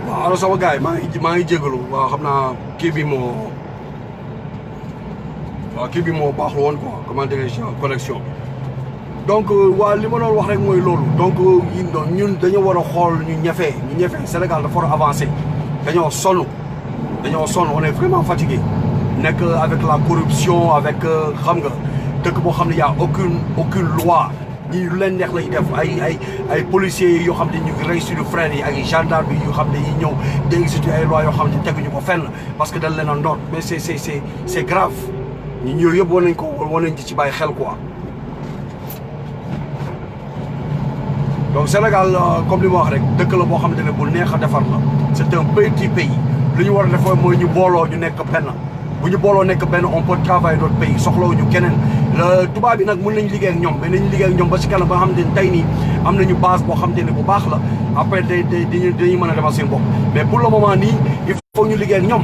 waaw alors sama gars yi maa ngi jégalu waaw xam naa kii bi moo baaxul woon quoi comment dirais-je connexion bi donc waa li ma doon wax rek mooy loolu donc ñun dañoo war a xool ñu ñefe Sénégal dafa war a avancé dañoo sonn on est vraiment fatigué nekk avec la corruption avec xam nga dëkk boo xam ne y a aucune loi ñii lu leen neex lay def ay policiers yoo xam ne ñu ngi rey suñu frères yi ay gendarmes yi yoo xam ne yi ñëw di exécuter ay lois yoo xam ne teguñu ko fenn parce que dañ leen a ndoot mais c'est grave ñi ñëw yëpp war nañ ci bàyyi xel quoi. donc Sénégal comme li ma wax rek dëkk la boo xamante ne bu neex a defar la c'est un petit pays lu ñu war a def mooy ñu booloo ñu nekk benn bu ñu booloo nekk benn on peut travailler d'autres pays soxlawuñu keneen tubaab bi nag mën nañu liggéey ak ñoom mais nañu liggéey ak ñoom ba si kanam ba nga xamante ne tey nii am nañu base boo xamante ne bu baax la après dañuy mën a demal seen bopp mais pour le moment nii il faut ñu liggéey ak ñoom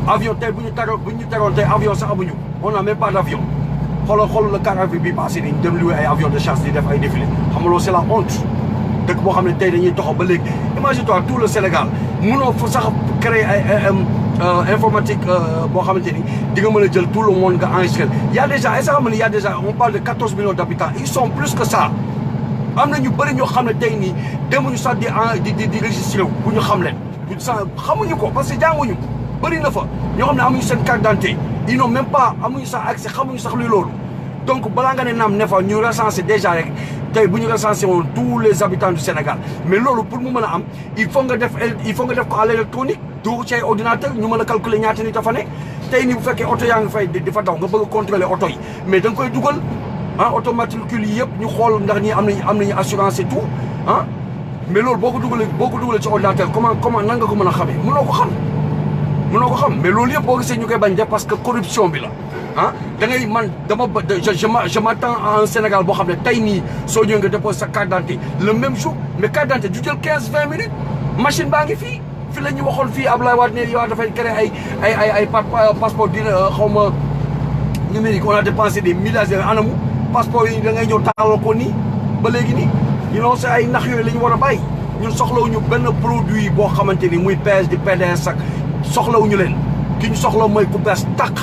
avion tey bu ñu tegoon tey avion sax amuñu on n'a même pas d'avion xoolal le 4 avril bi passé nii dem louer ay avion de chasse di def ay défilé xam nga loolu c'est la honte dëkk boo xam ne tey dañuy taxaw ba léegi imagine-toi tout le Sénégal mënoo fa sax créer ay informatique boo xamante ni di nga mën a jël tout le monde nga enregistré y a déjà est-ce que xam nga ni y a déjà on parle de 14 millions d'habitants ils sont plus que ça am na ñu bëri ñoo xam ne tey nii demuñu sax di registré wu bu ñu xam leen bu sax xamuñu ko parce que jànguñu bëri na fa ñoo xam ne amuñu seen carte d'identité ils n'ont même pas amuñu sax accès xamuñu sax luy loolu donc balaa nga ne naam ne fa ñu recensé déjà rek tey bu ñu recensé woon tous les habitants du Sénégal mais loolu pour mu mën a am il faut nga def ko à l'électronique dugg ci ay ordinateur ñu mën a calculer ñaata nit dafa ne tey nii bu fekkee oto yaa ngi fay di fa daw nga bëgg a contrôler oto yi mais da nga koy dugal oto matricule yi yëpp ñu xool ndax ñi am nañu assurance et tout mais loolu boo ko dugalee ci ordinateur comment nan nga ko mën a xamee mënoo ko xam mais loolu yëpp boo gisee ñu koy bañ def parce que corruption bi la da ngay man je m'attends à un Sénégal boo xam ne tey nii soo ñëwee nga déposé sa carte d'identité le même jour mais carte d'identité du jël 15-20 minutes machine baa ngi fii la ñu waxoon fii Abdoulaye Wade ne yow dafay créer ay passeport dina xaw ma numérique on a dépensé des milliards anamu passeport yi da ngay ñëw taxawal ko nii ba léegi nii ñu non c'est ay nax yooyu la ñu war a bàyyi ñun soxlawuñu benn produit boo xamante ni muy PS di PDS ak soxlawuñu leen ki ñu soxla mooy ku bees tàq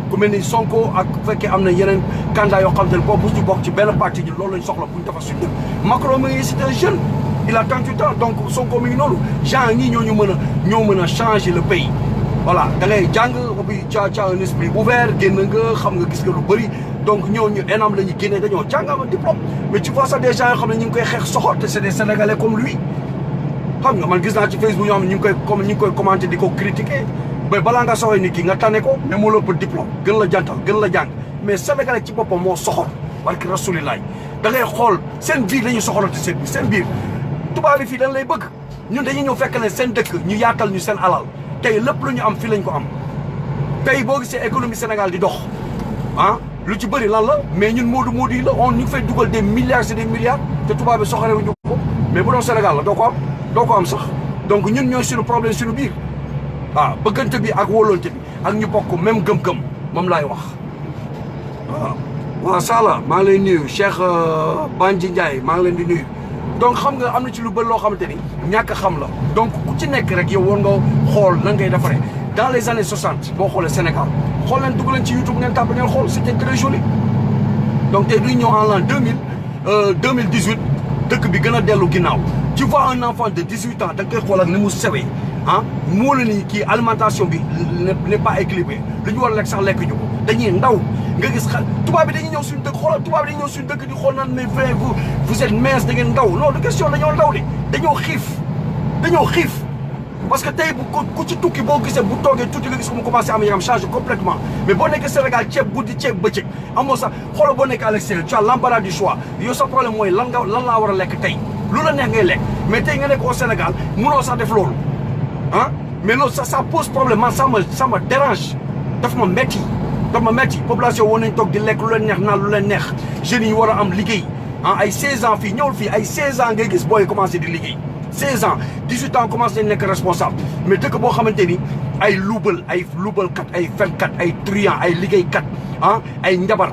ku mel ni Sonko ak bu fekkee am na yeneen candidat yoo xamante ne boobu ñu bokk ci benn parti ñun loolu lañ soxla bu ñu defar suñu dëkk Macron mi ngi c'est un jeune il a 38 ans donc Sonko mi ngi noonu genre ñii ñoo mën a changer le pays voilà da ngay jàng bi ca un esprit ouvert génn nga xam nga gis nga lu bëri donc ñooñu ENAM la ñu génnee dañoo jàng am diplôme mais tu vois ça des gens yoo xam ne ñu ngi koy xeex soxor te c'est des Sénégalais comme lui xam nga man gis naa ci Facebook ñoo xam ne ñu ngi koy commenter di ko critiquer mais balaa nga soxla nit ki nga tane ko mais moo la ëpp diplôme gën la jantal gën la jàng mais Sénégalais ci boppam moo soxor barki rasulilaay da ngay xool seen biir la ñuy soxorante seen biir tubaab yi fii dañ lay bëgg ñun dañuy ñëw fekk ne seen dëkk ñu yaatal ñu seen alal tey lépp lu ñu am fii lañ ko am tey boo gisee économie Sénégal di dox lu ci bëri lan la mais ñun moodu yi la ñu ngi fay dugal des milliards et des milliards te tubaab bi soxorewuñu ko mais bu doon Sénégal la doo ko am sax donc ñun ñooy suñu problème suñu biir bëggante bi ak wóolante bi ak ñu bokk même gëm-gëm moom laay wax waaw Sala maa ngi lay nuyu Cheikh Bandji Ndiaye maa ngi leen di nuyu donc xam nga am na ci lu bëri loo xamante ni ñàkk xam la donc ku ci nekk rek yow war nga xool nan ngay defaree dans les années 60 boo xoolee Sénégal xool leen dugg leen ci YouTube ngeen tàpp ngeen xool c'était très joli donc tey duñ ñëw en l'an 2018 dëkk bi gën a dellu ginnaaw tu vois un enfant de 18 ans da nga koy xool ak ni mu sewee moo la ni kii alimentation bi n'est pas équilibré lu ñu war a lekk sax lekk ñu ko dañuy ndaw nga gis tubaab bi dañuy ñëw suñu dëkk xoolal tubaab bi dañuy ñëw suñu dëkk di xool naan mais vrai vous êtes mince da ngeen ndaw non de question dañoo ndaw de dañoo xiif parce que tey ku ci tukki boo gisee bu toogee tuuti nga gis ko mu commencé am yaram changé complètement mais boo nekkee Sénégal ceeb guddi ceeb bëccëg amoo sax xoolal boo nekkee à l'extérieur tu as l'embarras du choix yow sa problème mooy lan laa war a lekk tey lu la neex ngay lekk mais tey nga nekk au Sénégal mënoo sax def loolu mais loolu ça pose problème man ça me dérange daf ma metti population war nañ toog di lekk lu leen neex naan lu leen neex jeunes yi war a am liggéey ay 16 ans fii ñëwul fii ay 16 ans ngay gis booy commencé di liggéey 16 ans 18 ans commencé nañ nekk responsable mais dëkk boo xamante ni ay luubalkat ay fenkat ay truand ay liggéeykat ay njabar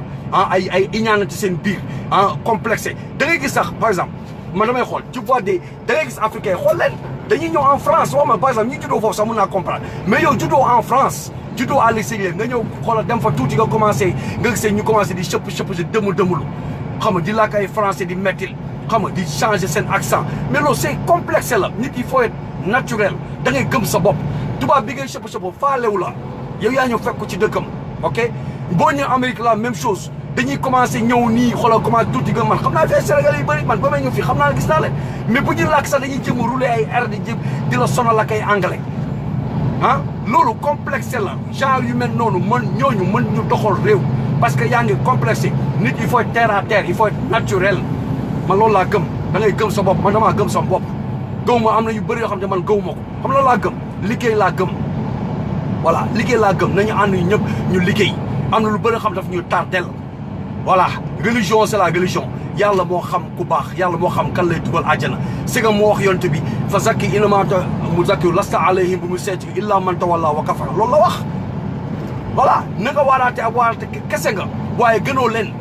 ay iñaanante seen biir complexé da ngay gis sax par exemple man damay xool tu vois da ngay gis africain xool leen dañuy ñëw en France wax ma par exemple ñi juddoo foofu sax mën naa comprendre mais yow juddoo en France juddoo à l'extérieur nga ñëw xoolal dem fa tuuti nga commencé nga gisee ñu commencé di chëpp si dëmulu xam nga di làkk ay français di mettil xam nga di changer seen accent mais loolu c'est complexe la nit il faut être naturel da ngay gëm sa bopp tubaab bi ngay chëpp faalewu la yow yaa ñëw fekk ko ci dëkkam ok boo ñëw Amérique la même chose dañuy commencé ñëw nii xoolal commencé tuuti nga man xam naa fee Sénégal yi bëri man ba may ñëw fii xam naa gis naa leen mais bu ñuy làkk sax dañuy jëm rouler ay air di la sonal ak ay anglais ah loolu complexe la genre yu mel noonu ñooñu mën ñu doxal réew parce que yaa ngi complexé nit il faut être terre à terre il faut être naturel man loolu laa gëm da ngay gëm sa bopp man damaa gëm sa bopp gëw ma am na yu bëri yoo xam ne man gëw ma ko xam la laa gëm liggéey laa gëm voilà liggéey laa gëm nañu ànd ñu ñëpp ñu liggéey am na lu bëri xam daf ñu tardel voilà religion c'est la religion yàlla moo xam ku baax yàlla moo xam kan lay dugal àjjana si nga moo wax yonte bi fa zakki inamata mu zakki lasta alayhim bu mu seeti illa man tawalla wa kafara loolu la wax voilà na nga waaraate ak waaraate kese nga waaye gënoo leen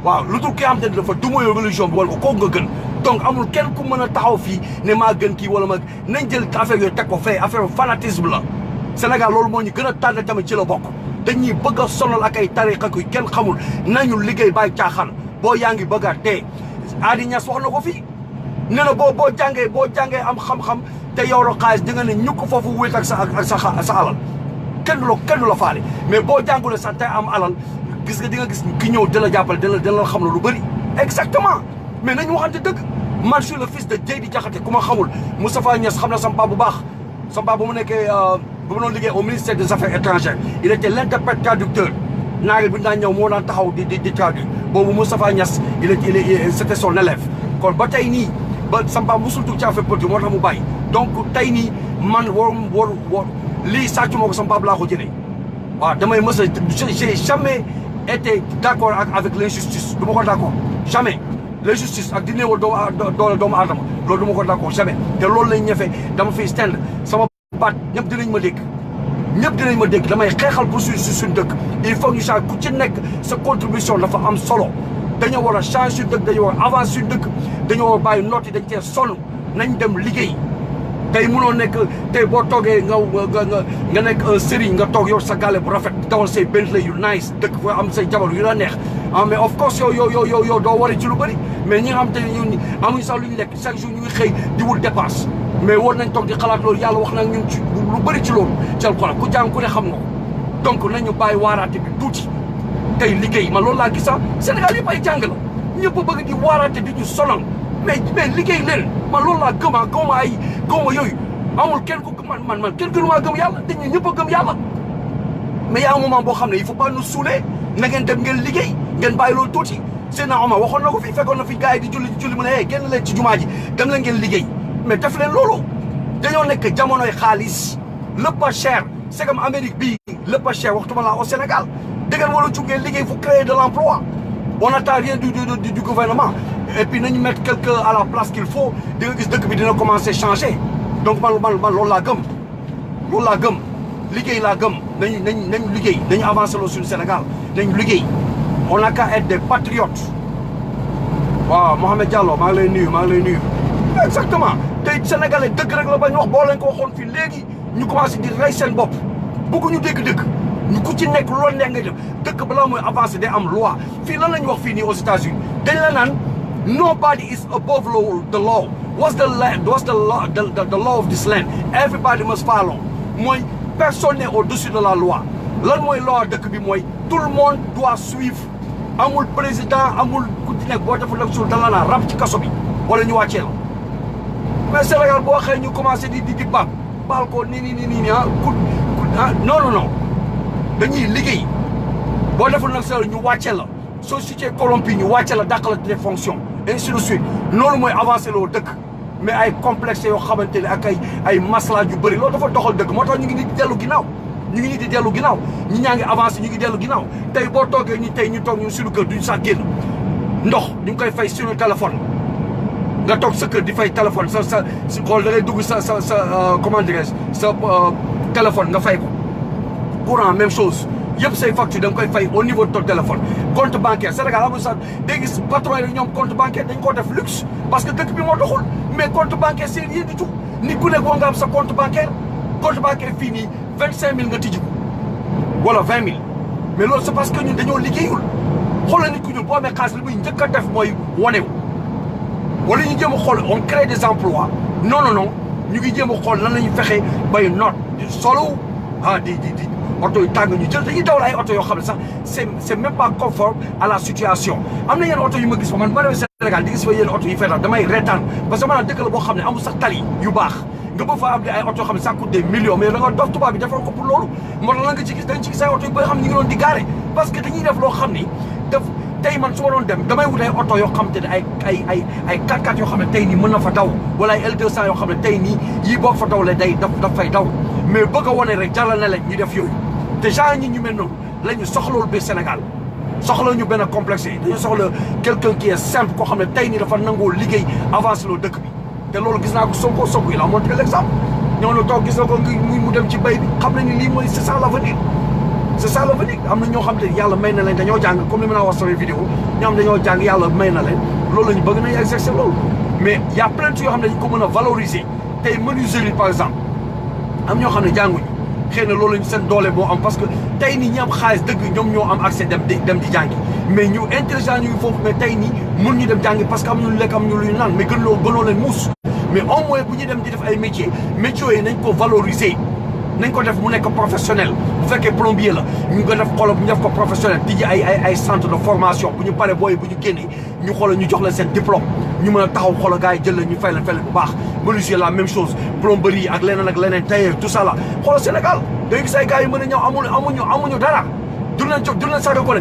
waaw lu dul ki am te dafa dumoyo religion bi wala ko kooku nga gën donc amul kenn ku mën a taxaw fii ne maa gën kii wala ma nañ jël affaire yooyu teg ko fee affaire fanatisme la Sénégal loolu moo ñu gën a tànn tamit ci la bokk dañuy bëgg a sonal ak ay tariqa yu kenn xamul nañu liggéey bàyyi caaxaan boo yaa ngi bëgg a dee Adi Niass wax na ko fii nee na boo jàngee am xam-xam te yow la xaalis di nga ne ñu ko foofu wéet ak sa alal kenn du la faale mais boo jàngule sax te am alal gis nga di nga gis ki ñëw dina la jàppale dina la xam ne lu bëri exactement mais nañu waxante dëgg man je suis le fils de Dieydi Diakhaté ku ma xamul Moustapha Niass xam na sama papa bu baax sama papa bu mu nekkee bu ma doon liggéey au ministère des affaires étrangères il était l'interprète traducteur naagel bi daan ñëw moo daan taxaw di traduire boobu Moustapha Niass c'était son élève kon ba tey nii ba sama papa musul tuuti ci affaire politique moo tax mu bàyyi donc tey nii man war lii sàccu moo ko sama papa laa ko jëlee waaw damay mës a j'ai jamais été d'accord avec l'injustice du ma ko d'accord jamais l'injustice ak di néewal doomu aadama loolu du ma ko d'accord jamais te loolu lañ ñëfee dama fiy stand sama baat ñëpp dinañ ma dégg damay xeexal pour suñ dëkk il faut ñu change ku ci nekk sa contribution dafa am solo dañoo war a changer suñ dëkk dañoo war a avancer suñ dëkk dañoo war a bàyyi noot yi dañ cee sonn nañ dem liggéey tey mënoo nekk tey boo toogee nga nekk un sëriñ nga toog yor sa gàlle bu rafet dawal say Bentley yu nice dëkk fa am say jabar yu la neex mais of course yow doo wari ci lu bëri mais ñi nga xam te ne ñun amuñu sax lu ñu lekk chaque jour ñu ngi xëy di wul dépense mais war nañ toog di xalaat loolu yàlla wax na ñun ci lu bëri ci loolu ci alxuraan ku jàng ku ne xam nga ko donc nañu bàyyi waaraate bi tuuti tey liggéey man loolu laa gis sax Sénégal yëpp ay jàng la ñëpp bëgg di waaraate di ñu sonal mais liggéey leen man loolu laa gëm gëmma yooyu amul kenn ku man kenn gënumaa gëm yàlla dañu ñëpp a gëm yàlla mais y a un moment boo xam ne il faut pas nous saouler na ngeen dem ngeen liggéey ngeen bàyyi loolu tuuti Seydina Omar waxoon na ko fi fekkoon na fi gars yi di julli mu ne génn leen ci jumaa ji dem leen ngeen liggéey mais def leen loolu dañoo nekk jamonoy xaalis lépp a cher c'est comme Amérique bii lépp a cher waxtuma la au Sénégal da ngeen war a jug ngeen liggéey pour créer de l'emploi on n'attend rien du gouvernement et puis nañu mettre quelqu'un à la place qu'il faut di nga gis dëkk bi dina commencer changer donc man loolu laa gëm liggéey laa gëm nañu liggéey nañu avancer loolu suñu Sénégal nañu liggéey on n'a qu'à être des patriotes waaw Mohamed Diallo maa ngi lay nuyu exactement tey sénégalais dëgg rek la bañ wax boo leen ko waxoon fii léegi ñu commencé di rey seen bopp bëgguñu dégg-dëgg ñu ku ci nekk loolu neex nga def dëkk balaa mooy avancé day am loi fii lan la ñu wax fii nii aux États-Unis dañ la naan nobody is above the law. What's the law of this land? Everybody must follow. Mooy personne n'est au-dessus de la loi. Lan mooy loi dëkk bi mooy tout le monde doit suivre. Amul président amul ku ci nekk boo deful nag suul dana la rab ci kaso bi wala ñu wàccee la mais Sénégal boo xëy ñu commencé di baal ko nii non dañuy liggéey boo deful nag sa ñu wàccee la société corrompue ñu wàccee la dàq la des fonctions ainsi de suite loolu mooy avancé loo dëkk mais ay complexe yoo xamante ne ak ay masla yu bëri loolu dafa doxal dëkk moo tax ñu ngi nii di dellu ginnaaw ñi ñaa ngi avancé ñu ngi dellu ginnaaw tey boo toogee ñu toog ñun suñu kër duñu sax génn ndox ñu ngi koy fay suñu téléphone nga toog sa kër di fay téléphone sa xool da ngay dugg sa comment dirais-je sa téléphone nga fay ko courant même chose yëpp say facture da nga koy fay au niveau de ton téléphone compte bancaire Sénégal amul sax day gis patron yi ñoom compte bancaire dañ koo def luxe parce que dëkk bi moo doxul mais compte bancaire c'est rien du tout nit ku nekk war nga am sa compte bancaire fii nii 25000 nga tijji ko wala 20000 mais loolu c'est parce que ñun dañoo liggéeyul xoolal nit ku ñun boo amee xaalis li muy njëkk a def mooy wanewu wala ñu jéem a xool on crée des emplois non ñu ngi jéem a xool lan la ñuy fexe bay noot solo di oto yu tàng ñu jël dañuy dawal ay oto yoo xam ne sax c'est même pas conforme à la situation am na yenn oto yu ma gis fa man ma demee Sénégal di gis fa yenn oto yu fay tax damay reetaan parce que maanaam dëkk la boo xam ne amul sax tali yu baax nga ba fa am ay oto yoo xam ne ça coûte des millions mais da nga dof tubaab bi defal ko pour loolu moo tax la nga ci gis dañ ci gis ay oto yu bëri xam ne ñu ngi doon di gaare parce que dañuy def loo xam ni daf tey man su ma doon dem damay wut ay oto yoo xam te ne ay 4x4 yoo xam ne tey nii mën na fa daw wala ay L200 yoo xam ne tey nii yii boo fa daw le day daf fay daw mais bëgg a wane rek jàllal na leen ñu def yooyu te genre ñi ñu mel noonu la ñu soxlawul biir Sénégal soxla ñu benn complexe yi dañu soxla quelqu'un qui est simple koo xam ne tey nii dafa nangoo liggéey avancé loo dëkk bi te loolu gis naa ko Sonko il a montré l'exemple ñoo na toog gis na ko mu dem ci bay bi xam nañu lii mooy c'est ça l'avenir c'est ça l'avenir am na ñoo xam te yàlla may na leen dañoo jàng comme li ma la wax sama vidéo ñoo xam dañoo jàng yàlla may na leen loolu la ñu bëgg nañu exercer loolu mais y a plein de yoo xam ne dañ ko mën a valoriser tey menuiserie par exemple am ñoo xam ne jànguñu xëy na loolu lañu seen doole moo am parce que tey nii ñi am xaalis dëgg ñoom ñoo am accès dem di jàngi mais ñu intelligent ñu ngi foofu mais tey nii mun ñu dem jàngi parce que am ñu lu lekk am ñu lu ñu naan mais gënoo leen muus mais au moins bu ñuy dem di def ay métiers yi nañ ko valoriser nañ ko def mu nekk professionnel bu fekkee plombier la ñu ko def xoolal bu ñu def ko professionnel tijji ay centre de formation bu ñu paree booy bu ñu génnee ñu xoolal ñu jox leen seen diplôme ñu mën a taxaw xoolal gars yi jël leen ñu fay leen bu baax menuisier la même chose plomberie ak leneen tailleur tout ça là xoolal Sénégal da ngay gis ay gars yi mën a ñëw amuñu dara du leen sax ko ne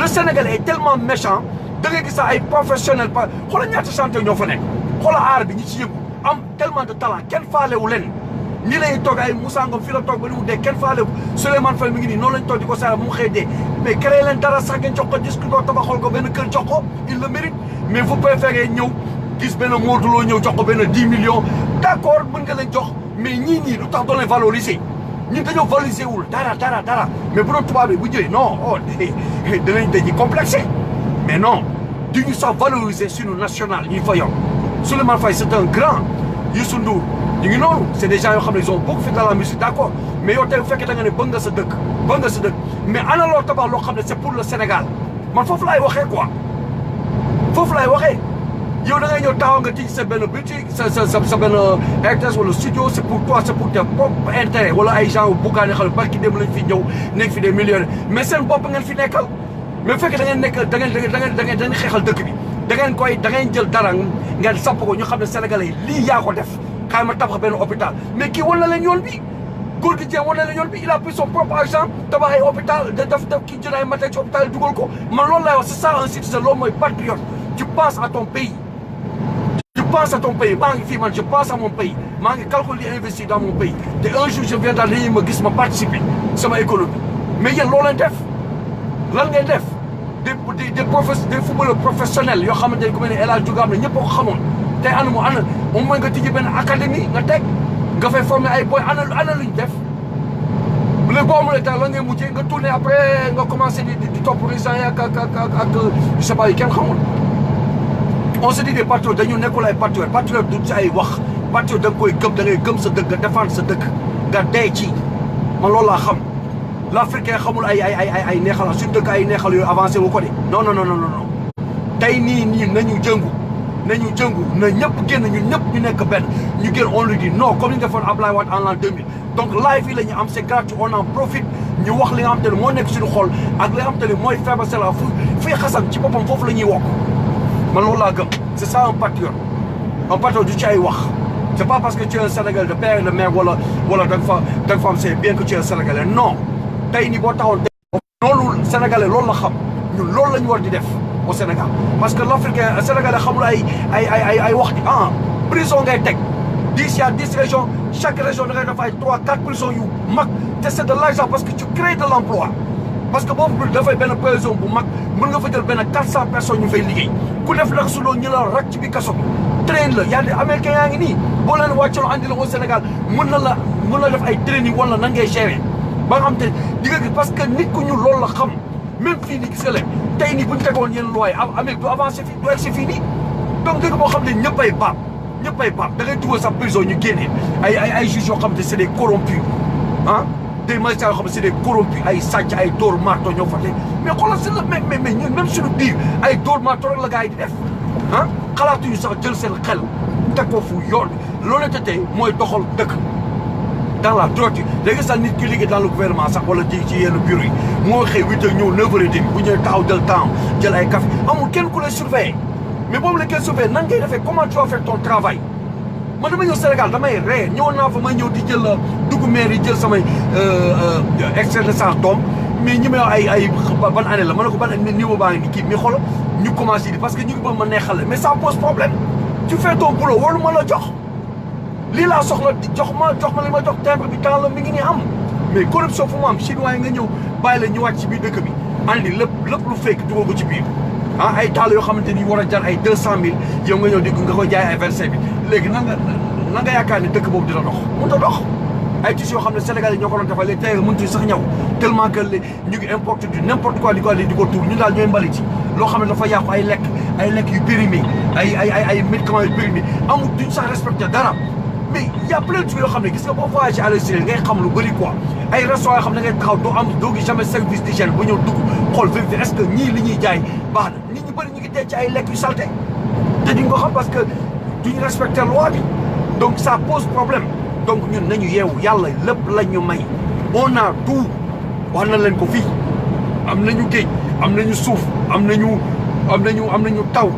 le Sénégal est tellement méchant da ngay gis sax ay professionnel xoolal ñaata chanteur ñoo fa nekk xoolal aar bi ñi ci yëngu am tellement de talent kenn faalewu leen nii lañuy toog ay Moussa Ngom fii la toog ba ni mu dee kenn faale ko Souleymane Faye mi ngi nii noonu lañ toog di ko saara mu xëy dee mais créé leen dara sax ngeen jox ko disque d'or tabaxal ko benn kër jox ko il le mérite mais vous préférez ñëw gis benn Modou Lo ñëw jox ko benn 10 millions d'accord mën nga leen jox mais ñii lu tax doon leen valoriser ñun dañoo valoriser wul dara mais bu doon tubaab bi bu jëlee non dañuy complexé mais non duñu sax valoriser suñu national ñuy fa yor Souleymane Faye c'est un grand Youssou Ndour ñu ngi noonu c'est des gens yoo xam ne ils ont beaucoup fait dans la musique d'accord mais yow tey bu fekkee da nga ne bëgg nga sa dëkk mais ana loo tabax loo xam ne c'est pour le Sénégal man foofu laay waxee quoi foofu laay waxee yow da ngay ñëw taxaw nga tijji sa benn boutique sa benn RTS wala studio c'est pour toi c'est pour tes propres intérêts wala ay gens buggaane xam ne barki dem lañ fi ñëw nekk fi des millionnaires mais seen bopp ngeen fi nekkal mais bu fekkee da ngeen nekk da ngeen xeexal dëkk bi da ngeen jël dara ngeen sapp ko ñu xam ne sénégalais yi lii yaa ko def xaaral ma tabax benn hôpital mais kii wan na leen yoon bi góor gi jéem wan na leen yoon bi il a pris son propre argent tabax ay hôpital def kii jël ay matériel ci hôpital dugal ko man loolu laay wax c'est ça un citoyen loolu mooy patriote tu penses à ton pays maa ngi fii man je pense à mon pays maa ngi calculer investir dans mon pays te un jour je viendrai dañuy ma gis ma participer sama économie mais yéen loolu leen def lan ngay def des footballeurs professionnels yoo xamante ne ku mel ne El Hadj Diouf am na ñëpp a ko xamoon tey ana au moins nga tijji benn académie nga teg nga fay former ay boy ana luñ def léegi boo amulee temps la ngay mujjee nga tourner après nga commencé di topp régions yi ak je sais pas yi kenn xamul. on se dit des patriotes dañu nekkul ay patriote du ci ay wax patriote da nga koy gëm da ngay gëm sa dëkk nga défendre sa dëkk nga dee ci man loolu laa xam l'Africain xamul ay neexal suñu dëkk ay neexal yooyu avancé wu ko de non tey nii nañu jëngu na ñëpp génn ñun ñëpp ñu nekk benn ñu génn on lui dit non comme ni ñu defoon Ablaye Wade en l'an 2000 donc live yi la ñu am c'est gratuit on en profite ñu wax li nga xam te ne moo nekk suñu xol ak li nga xam te ne mooy feebar c'est la fii xasan ci boppam foofu la ñuy wokk man loolu laa gëm c'est ça un patriote du ci ay wax c'est pas parce que tu es un Sénégalais de père et de mère wala da nga fa am c'est bien que tu es un Sénégalais non tey nii boo taxoon loolu Sénégalais loolu la xam ñun loolu la ñu war di def au Sénégal parce que l'Africain Sénégalais xamul ay wax di prison ngay teg 10 régions chaque région da ngay def ay 3-4 prisons yu mag te c'est de l'argent parce que tu crées de l'emploi parce que boobu dafay benn prison bu mag mën nga fa jël benn 400 personnes ñu fay liggéey ku def nag su loolu ñu la rak ci bi kaso bi train la yaa di américain yaa ngi nii boo leen wàccaloo andi la au Sénégal mën na def ay training wala nan ngay gérer ba nga xam te di nga gis parce que nit ku ñu loolu la xam même fii nii gis nga leen tey nii bu ñu tegoon yenn loi am Amérique du avancé fii du egsi fii nii donc dëgg boo xam ne ñëpp ay baab ñëppay paap da ngay dugal sax prison ñu génne ay juges yoo xam ne c'est des corrompus ah des magistrats yoo xam ne c'est des corrompus ay sàcc ay dóor marto ñoo fa te mais xoolal si la mais ñun même suñu biir ay dóor marto rek la gars yi di def ah xalaatuñu sax jël seen xel teg ko fu yoon loolu te tey mooy doxal dëkk dans la droiture léegi sax nit ki liggéey dans le gouvernement sax wala ci yenn bureau yi moo xëy 8 heures ñëw 9 heures et demi bu ñëwee taxaw jël temps jël ay café amul kenn ku lay surveiller mais boobu la kenn surveiller nan ngay defee comment tu vas faire ton travail man dama ñëw Sénégal damay ree ñëwoon naa fa may ñëw di jël dugg maire yi jël samay extrait de naissance doom mais ñi may ay ban année la ma ne ko ban niveau baa ngi ni kii mi xool ñu commencé di parce que ñu ngi bëgg ma neexal la mais ça pose problème tu fais ton boulot waru ma la jox lii laa soxla jox ma li ma jox timbre bi temps la mi ngi nii am mais corruption fu mu am chinois yi nga ñëw bàyyi la ñu wàcc ci biir dëkk bi andi lépp lu fekk dugal ko ci biir ah ay taal yoo xamante ni war a jar ay 200000 yow nga ñëw di nga koy jaay ay 25 000 léegi nan nga yaakaar ni dëkk boobu dina dox mënut a dox ay tissus yoo xam ne Sénégal yi ñoo ko doon defal léegi tey mënut sax ñëw tellement que ñu ngi importe du n'importe quoi di ko tuur ñu daal ñooy mbalit ci loo xam ne dafa yàqu ay lekk yu périmé ay médicaments yu périmé amul duñ sax respecté dara mais y a plein de trucs yoo xam ne gis nga boo voyagé à l'extérieur ngay xam lu bëri quoi ay restaurants yoo xam ne da ngay taxaw doo gis jamais service d'hygiène ba ñëw dugg xool vérifier est-ce que ñii li ñuy jaay baax na nit ñi bëri ñu ngi dee ci ay lekk yu salté te duñ ko xam parce que duñu respecté loi bi donc ça pose problème donc ñun nañu yeewu yàlla lépp la ñu may on a tout wax na leen ko fii am nañu géej am nañu suuf am nañu taw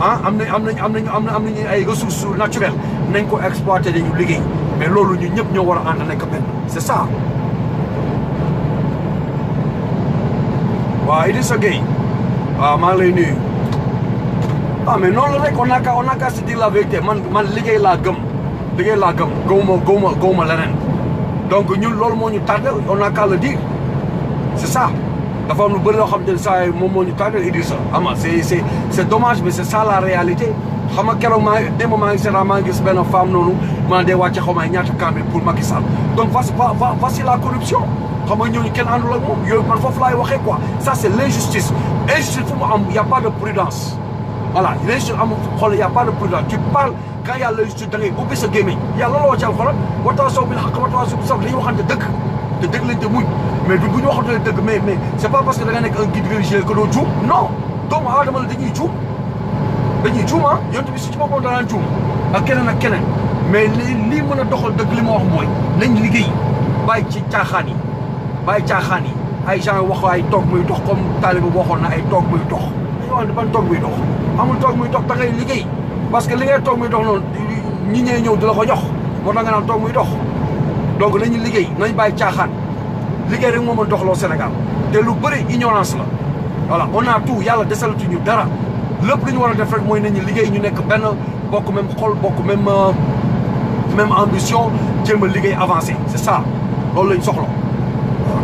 ah am nañu ay ressources naturelles nañ ko exploiter dañu liggéey mais loolu ñu ñëpp ñoo war a ànd nekk benn c'est ça. waaw Idrissa Gueye waaw maa ngi lay nuyu mais noonu la rek on a qu'à se dire la vérité man liggéey laa gëm gawuma leneen donc ñun loolu moo ñu tardé on a qu'à le dire c'est ça. dafa am lu bëri loo xam ne saa yi moom moo ñu tardé Idrissa ama c'est dommage mais c'est ça la réalité xam nga keroog maa ngi gis benn femme noonu maa dee wàcce xaw ma ñaata kaamil pour Macky Sall donc voici la corruption xam nga ñooñu kenn àndul ak moom yooyu man foofu laay waxee quoi ça c'est l'injustice injustice fu mu am y a pas de prudence voilà l'injustice am xool y a pas de prudence tu parles quand y a l'injustice da ngay ubbi sa gémmiñ yàlla la wàccal xoolal watawaasaw bil haqq watawaasaw bis sabr dañuy waxante dëgg te dëgg lañ te muñ mais bu ñu waxantee dëgg mais c'est pas parce que da nga nekk un guide religieux que doo juum non doomu aadama la dañuy juum ah yonent bi si ci boppam danaan juum ak keneen mais lii mën a doxal dëgg li ma wax mooy nañ liggéey bàyyi ci caaxaan yi ay gens wax ay toog muy dox comme taaliba waxoon na ay toog muy dox dañu wax ne ban toog muy dox amul toog muy dox da ngay liggéey parce que li ngay toog muy dox noonu ñi ñee ñëw di la ko jox moo tax nga naan toog muy dox donc nañu liggéey nañ bàyyi caaxaan liggéey rek moo mën doxloo Sénégal te lu bëri ignorance la voilà on a tout yàlla desalatuñu dara lépp lu ñu war a def rek mooy nañu liggéey ñu nekk benn bokk même xol bokk même ambition jéem a liggéey avancé c'est ça loolu lañ soxla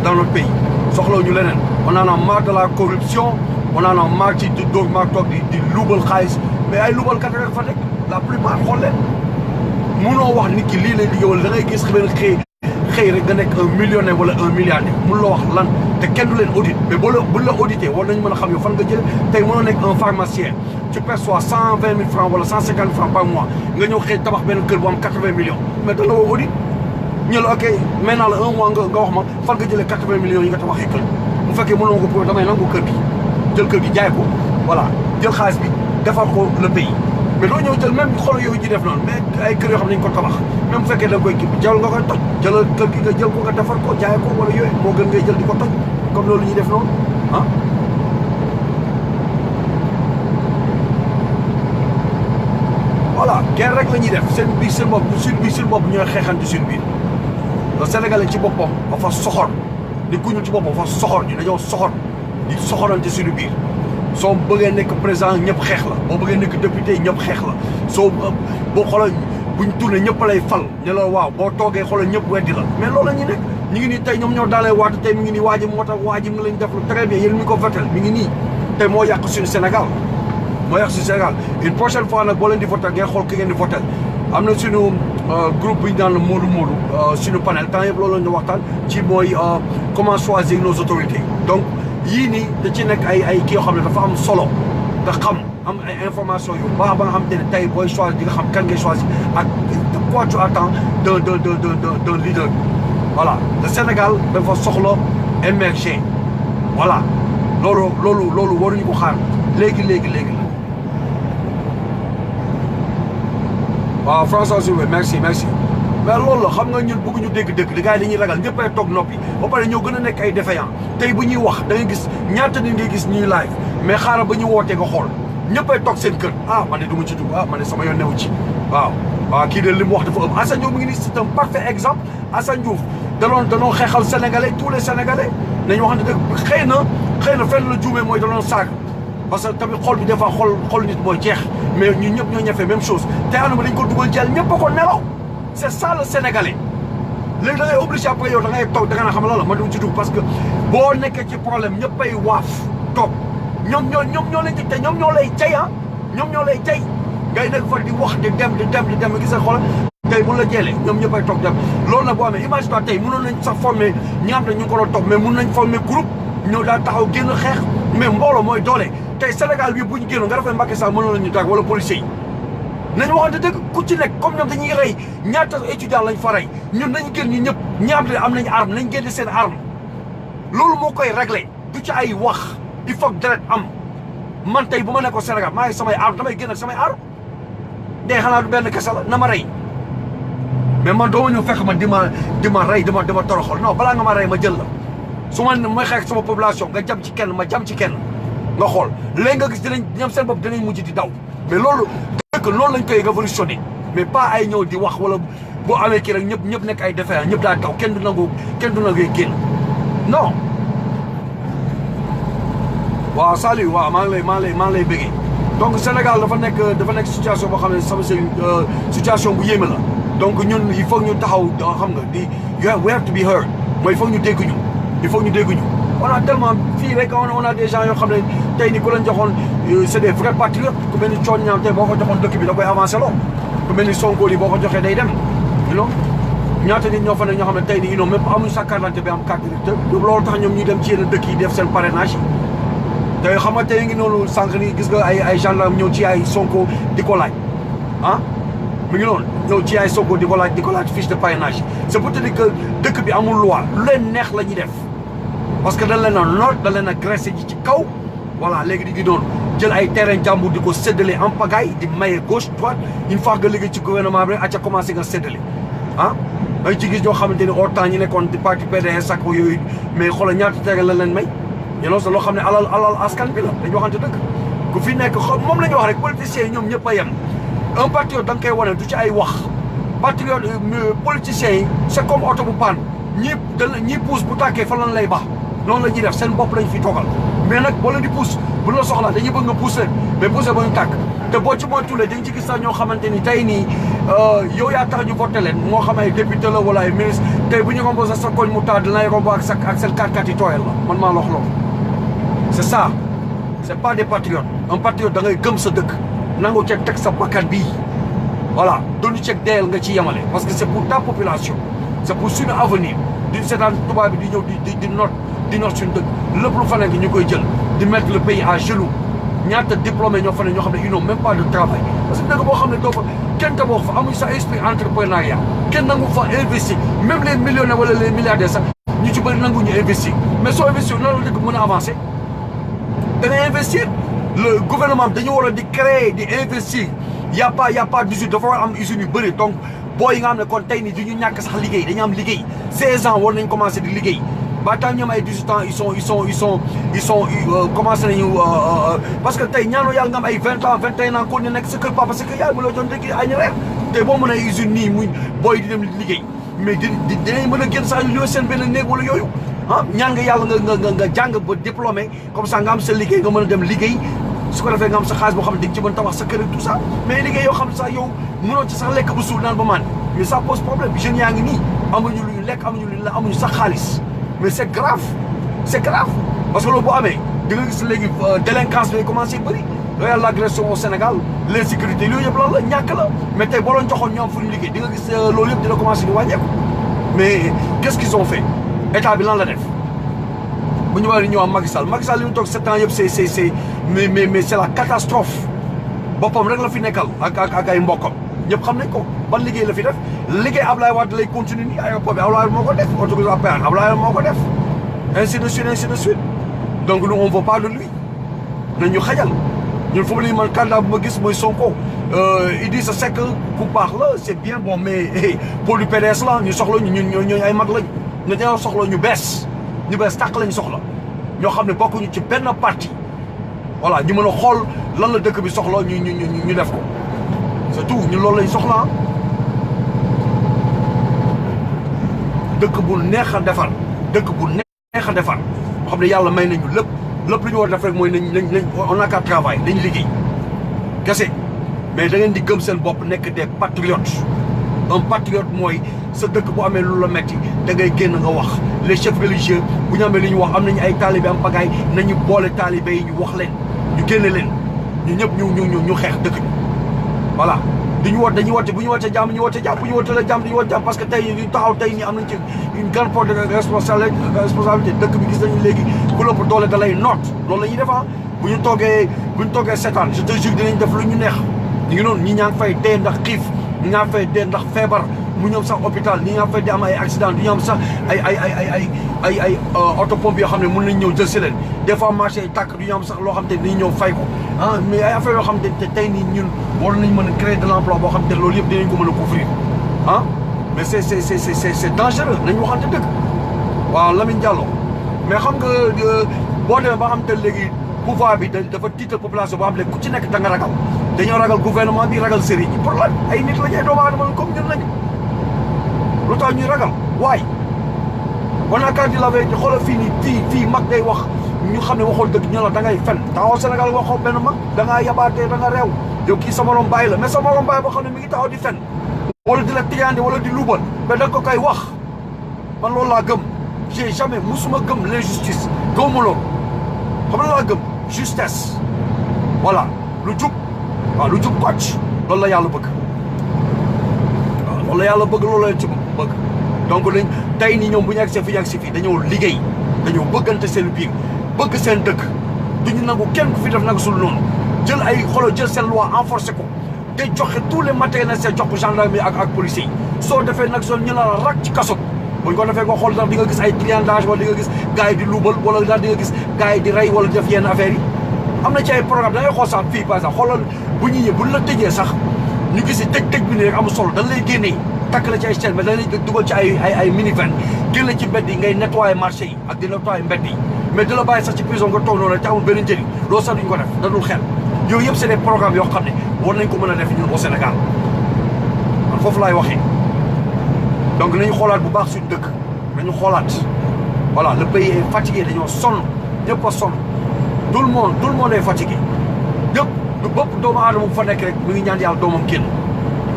dans notre pays soxla ñu leneen on en a marre de la corruption on en a marre ci toog di luubal xaalis mais ay luubalkat rek fa nekk la plupart xool leen munoo wax nit ki lii lay liggéey wala da ngay gis benn xëy rek nga nekk un millionnaire wala un milliardaire mun la wax lan te kenn du leen audit mais buñ la audité war nañu mën a xam yow fan nga jël tey mënoo nekk un pharmacien tu perçois 120 000 francs wala 150 000 francs par mois nga ñëw xëy tabax benn kër bu am 80 millions mais da la woo audit ñu la ok maintenant la un mois nga wax ma fan nga jëlee 80 millions yi nga tabaxee kër bu fekkee mënoo ko pour damay nangu kër gi jël kër gi jaay ko voilà jël xaalis bi defal ko le pays mais doo ñëw jël même xool yooyu ñu def noonu mais ay kër yoo xam ne dañu ko tabax même bu fekkee da nga koy kii jaww nga koy toj jëlal kër gi nga jël ko nga defar ko jaay ko wala yooyu moo gën ngay jël di ko toj comme loolu ñuy def noonu ah. voilà guerre rek la ñuy def seen biir seen bopp suñu bopp ñooy xeexante suñu biir le Sénégalais ci boppam dafa soxor nit ku ñu ci boppam dafa soxor ñu dañoo soxor di soxorante suñu biir. soo bëggee nekk président ñëpp xeex la boo bëggee nekk député ñëpp xeex la soo boo xoolee buñ tourné ñëpp lay fal ne la waaw boo toogee xoolal ñëpp weddi la mais loolu la ñu nekk ñu ngi nii tey ñoom ñoo daalee waatu tey mi ngi nii waa ji moo tax waa ji mu lañ def lu très bien yéen mi ko votel mi ngi nii tey moo yàq suñu Sénégal une prochaine fois nag boo leen di votel ngay xool ki ngeen di votel am na suñu groupe bi ñu naan Modou suñu panel temps yëpp loolu la ñu waxtaan ci mooy comment choisir nos autorités donc yii nii da ci nekk ay kii yoo xam ne dafa am solo nga xam am ay information yu baax ba nga xamante ne tey booy choisir di nga xam kan ngay choisir ak de quoi tu attends d'un leader. Voilà le Sénégal dafa soxla émerger voilà loolu waruñu ko xaar léegi la. waaw François Souvé merci mais loolu la xam nga ñun bëgguñu dégg dëgg di gars yi dañuy ragal ñëpp ay toog noppi ba pare ñoo gën a nekk ay défaillant tey bu ñuy wax da ngay gis ñaata nit ngay gis ñuy live mais xaaral ba ñu wootee nga xool ñëpp ay toog seen kër man de du ma ci dugg man de sama yoon newu ci waaw kii de li mu wax dafa ëpp Assane Diouf mi ngi nii c'est un parfait exemple Assane Diouf danoon xeexal sénégalais tous les sénégalais nañu wax ne dëgg xëy na fenn la juumee mooy danoon saaga parce que tamit xol bi des fois xol nit mooy jeex mais ñun ñëpp ñoo ñafee même chose te anama dañ ko dugal jël ñëpp a ko nelaw c'est ça le sénégalais léegi da ngay obligé après yow da ngay toog da nga naa xam la ma du ci dugg parce que boo nekkee ci problème ñëpp ay waaf toog ñoom ñoo leen di te ñoom ñoo lay jay ñoom ñoo lay jay ngay nekk fa di wax di dem gis nga xoolal tey bu la jeelee ñoom ñëpp ay toog dem loolu nag boo amee image toi tey mënoon nañ sax former ñi nga xam ne ñu ngi ko doon toog mais mën nañ former groupe ñëw daal taxaw génn xeex mais mbooloo mooy doole tey Sénégal bi bu ñu génnoon nga defee Macky Sall mënoon nañu tàgg wala policiers yi nañu waxante dëgg ku ci nekk comme ñoom dañuy rey ñaata étudiant lañ fa rey ñun nañu génn ñu ñëpp ñi am ne am nañu arme nañ génn seen arme loolu moo koy réglé du ci ay wax il faut que deret am man tey bu ma nekkoon Sénégal maa ngi samay arme damay génn ak samay arme dee xanaa du benn kese la na ma rey mais man doo ma ñëw fekk ma di ma rey dama toroxal non balaa nga ma rey ma jël la su ma may xeex sama population nga jam ci kenn ma jam ci kenn nga xool léegi nga gis dinañ ñoom seen bopp dinañ mujj di daw mais loolu dëkk loolu lañ koy révolutionner mais pas ay ñëw di wax wala boo amee kii rek ñëpp nekk ay défaillant ñëpp daa daw kenn du nangu génn non. waaw Saliou waaw maa ngi lay bëggee donc Sénégal dafa nekk situation boo xam ne sama situation bu yéeme la donc ñun il faut ñu taxaw xam nga di we have to be heard mooy il faut ñu dégg ñu on a tellement fii rek on a des gens yoo xam ne tey ni ku leen joxoon c'est des vrais patriotes ku mel ni Thione Niang tey boo ko joxoon dëkk bi da koy avancé loo ku mel ni Sonko li boo ko joxee day dem ñaata nit ñoo fa ne ñoo xam ne tey ni même amuñu sa carte d'identité bi am carte d'identité loolu tax ñoom ñuy dem ci yenn dëkk yi def seen parrainage yi tey xam nga tey ngi noonu sànq ni gis nga ay gendarme ñëw ci ay Sonko di ko laaj mi ngi noonu ñëw ci ay Sonko di ko laaj fiche de parrainage c'est pour te dire que dëkk bi amul loi lu leen neex la ñuy def parce que dañ leen a noot dañ leen a graissé ji ci kaw voilà léegi di ngi doon jël ay terrain jàmbur di ko séddale en pagaille di maye gauche droite une fois nga liggéey ci gouvernement bi rek a ca commencé nga séddale ay ci gis ñoo xamante ni au temps ñi nekkoon di parti PDS ak yooyu mais xoolal ñaata terrain la leen may ñenoo sa loo xam ne alal askan bi la dañu waxante dëgg ku fi nekk moom la ñu wax rek politiciens yi ñoom ñëpp a yem un patriote da nga koy wane du ci ay wax patriote politiciens yi c'est comme oto bu panne ñii pousse bu tàkkee fan lan lay baax noonu la ñuy def seen bopp lañ fi toogal mais nag boo leen di pousse bu la soxlaa dañuy bëgg nga pousse leen mais pousse ba ñu tàkk te boo ci moytuwulee dañ ci gis sax ñoo xamante ni tey nii yow yaa tax ñu voté leen moo xam ay député la wala ay ministre tey bu ñu rombo sa koñ mu taal dinañ rombo ak seen kàrkat yi tooyal la man maa la wax loolu c'est ça c'est pas des patriotes un patriote da ngay gëm sa dëkk nangu ceeg teg sa bakkan bii voilà doonu ceeg deyal nga ci yemale parce que c'est pour ta population c'est pour suñu avenir di seetaan tubaab bi di ñëw di noot suñu dëkk lépp lu fa nekk ñu koy jël di mettre le pays à genoux ñaata diplômé ñoo fa ne ñoo xam ne ils n'ont même pas de travail parce que dëkk boo xam ne doo fa kenn tabax fa amuñ sa esprit entrepreneuriat kenn nangu fa investir même les millionnaires wala les milliardaires sax ñu ci bëri nangu ñu investir mais soo investir noonu la dëkk mën a avancer da ngay investir le gouvernement dañu war a di créer di investir y a pas d'usine dafa war am usines yu bëri donc boo yi nga xam ne kon tey nii du ñu ñàkk sax liggéey dañu am liggéey 16 ans war nañ commencer di liggéey ba temps ñoom ay 18 ans ils sont commencé nañu parce que tey ñaanoo yàlla nga am ay 20 ans 21 ans kon ne nekk sa kër papa parce que yàlla mu la doon dégg añ reer tey boo mën ay usines nii muy booy di dem liggéey mais dinañ mën a génn sax ñu seen benn néeg wala yooyu ñaan nga yàlla nga jàng ba diplômé comme ça nga am sa liggéey nga mën a dem liggéey su ko defee nga am sa xaalis boo xam ne di nga ci mën tabax sa kër et tout ça mais liggéey yoo xam ne sax yow mënoo ci sax lekk ba suur naan ba maan mais ça pose problème jeunes yaa ngi nii amuñu lu ñu lekk amuñu lu ñu la amuñu sax xaalis mais c'est grave parce que loolu boo amee di nga gis léegi délinquance bi commencé bëri l'agression au Sénégal l'insécurité loolu yëpp lan la ñàkk la mais tey boo doon joxoon ñoom fu ñu liggéey di nga gis loolu yëpp dina commencé di wàññeeku mais qu'est-ce qu'ils ont fait état bi lan la def bu ñu war a ñëw am Macky Sall li mu toog 7 ans yëpp c'est mais c'est la catastrophe boppam rek la fi nekkal ak ay mbokkam ñëpp xam nañ ko ban liggéey la fi def liggéey Ablaye Wade lay continuer nii aéroport bi Ablaye Wade moo ko def autoroute à péage Ablaye Wade moo ko def ainsi de suite donc nous on veut pas de lui nañu xajal ñun fu mu ne man candidat bu ma gis mooy Sonko Idrissa Seck ku baax la c'est bien bon mais pour du PDS la ñu soxla ñun ñooñu ay mag lañ ñu dañoo soxla ñu bees tàq lañ soxla ñoo xam ne bokkuñu ci benn parti voilà ñu mën a xool lan la dëkk bi soxla ñu def ko c'est tout ñun loolu lañ soxla dëkk bu neex a defar dëkk bu neex a defar boo xam ne yàlla may nañu lépp lu ñu war a def rek mooy nañ on a qu'à travail dañ liggéey kese mais da ngeen di gëm seen bopp nekk des patriotes un patriote mooy sa dëkk bu amee lu la metti da ngay génn nga wax les chefs religieux bu ñu amee li ñu wax am nañu ay talibé am pagaay nañu boole talibé yi ñu wax leen ñu génne leen ñu ñëpp ñu xeex dëkk bi voilà dañu woote dañuy woote bu ñu wootee jàmm ñu woote jàmm bu ñu wootee la jàmm dañu woote jàmm parce que tey ñu taxaw tey nii am nañ ci une grande part de responsabilité dëkk bi gis nañu léegi ku lépp doole da lay noot loolu la ñuy def bu ñu toogee seetaan je te jure dinañ def lu ñu neex ñu ngi noonu ñi ñaa ngi fay dee ndax xiif ñi ñaa ngi fay dee ndax feebar mu ñoom sax hôpital ñi ñaa ngi fay dee am ay accident du ñu am sax ay autopompe yoo xam ne mën nañ ñëw jël si leen des fois marché yi tàkk du ñu am sax loo xam te dañuy ñëw fay ko mais ay affaire yoo xam te tey nii ñun war nañ mën a créer de l'emploi boo xam te loolu yëpp dinañ ko mën a couvrir mais c'est dangereux nañ waxante dëgg waaw Lamine Diallo mais xam nga boo demee ba xam te léegi pouvoir bi dafa tiital population boo xam ne ku ci nekk da nga ragal dañoo ragal gouvernement bi ragal sëriñ yi pour lan ay nit la ñuy doomu aadama comme ñun lañu lu tax ñuy ragal waaye on a quand la veille xoolal fii nii fii mag day wax ñu xam ne waxoon dëgg ñu la da ngay fen taxaw Sénégal waxoo benn mag da ngaa yabaatee da nga réew yow kii sa morom bàyyi la mais sa morom bàyyi boo xam ne mi ngi taxaw di fen wala di la tiyaande wala di luubal mais da nga ko koy wax man loolu laa gëm j'ai jamais musuma gëm l'injustice gëmuma loolu xam nga laa gëm justesse voilà lu jub waaw lu jub kocc loolu la yàlla bëgg waaw loolu la yàlla bëgg loolu la ci bëgg donc lañ tey nii ñoom bu ñu agsee fi ñu agsi fii dañoo liggéey dañoo bëggante seen biir bëgg seen dëkk duñu nangu kenn ku fi def nag sul noonu jël ay xolo jël seen loi renforcé ko te joxe tous les matériels nécessaires jox ko gendarmerie ak policiers yi soo defee nag soo ñu la rak ci kaso buñ ko defee nga xool ndax di nga gis ay triandage wala di nga gis gars yi di luubal wala daal di nga gis gars yi di rey wala di def yenn affaires yi am na ci ay programme da ngay xool sax fii par exemple xoolal bu ñu ñëwee buñ la tëjee sax ñu gis tëj bi nii rek amul solo dañ lay génnee takk la ci ay chaîne mais dañ lay dugal ci ay minivan génn ci mbedd yi ngay nettoyer marché yi ak di nettoyer mbedd yi mais di la bàyyi sax ci prison nga toog noonu te amul benn njëriñ loolu sax duñ ko def da dul xel yooyu yëpp c'est des programmes yoo xam ne war nañ ko mën a def ñun au Sénégal man foofu laay waxee donc nañu xoolaat bu baax suñu dëkk nañu xoolaat voilà le pays est fatigué dañoo sonn ñëpp a sonn tout le monde est fatigué ñëpp du bëpp doomu aadama bu fa nekk rek mu ngi ñaan yàlla doomam génn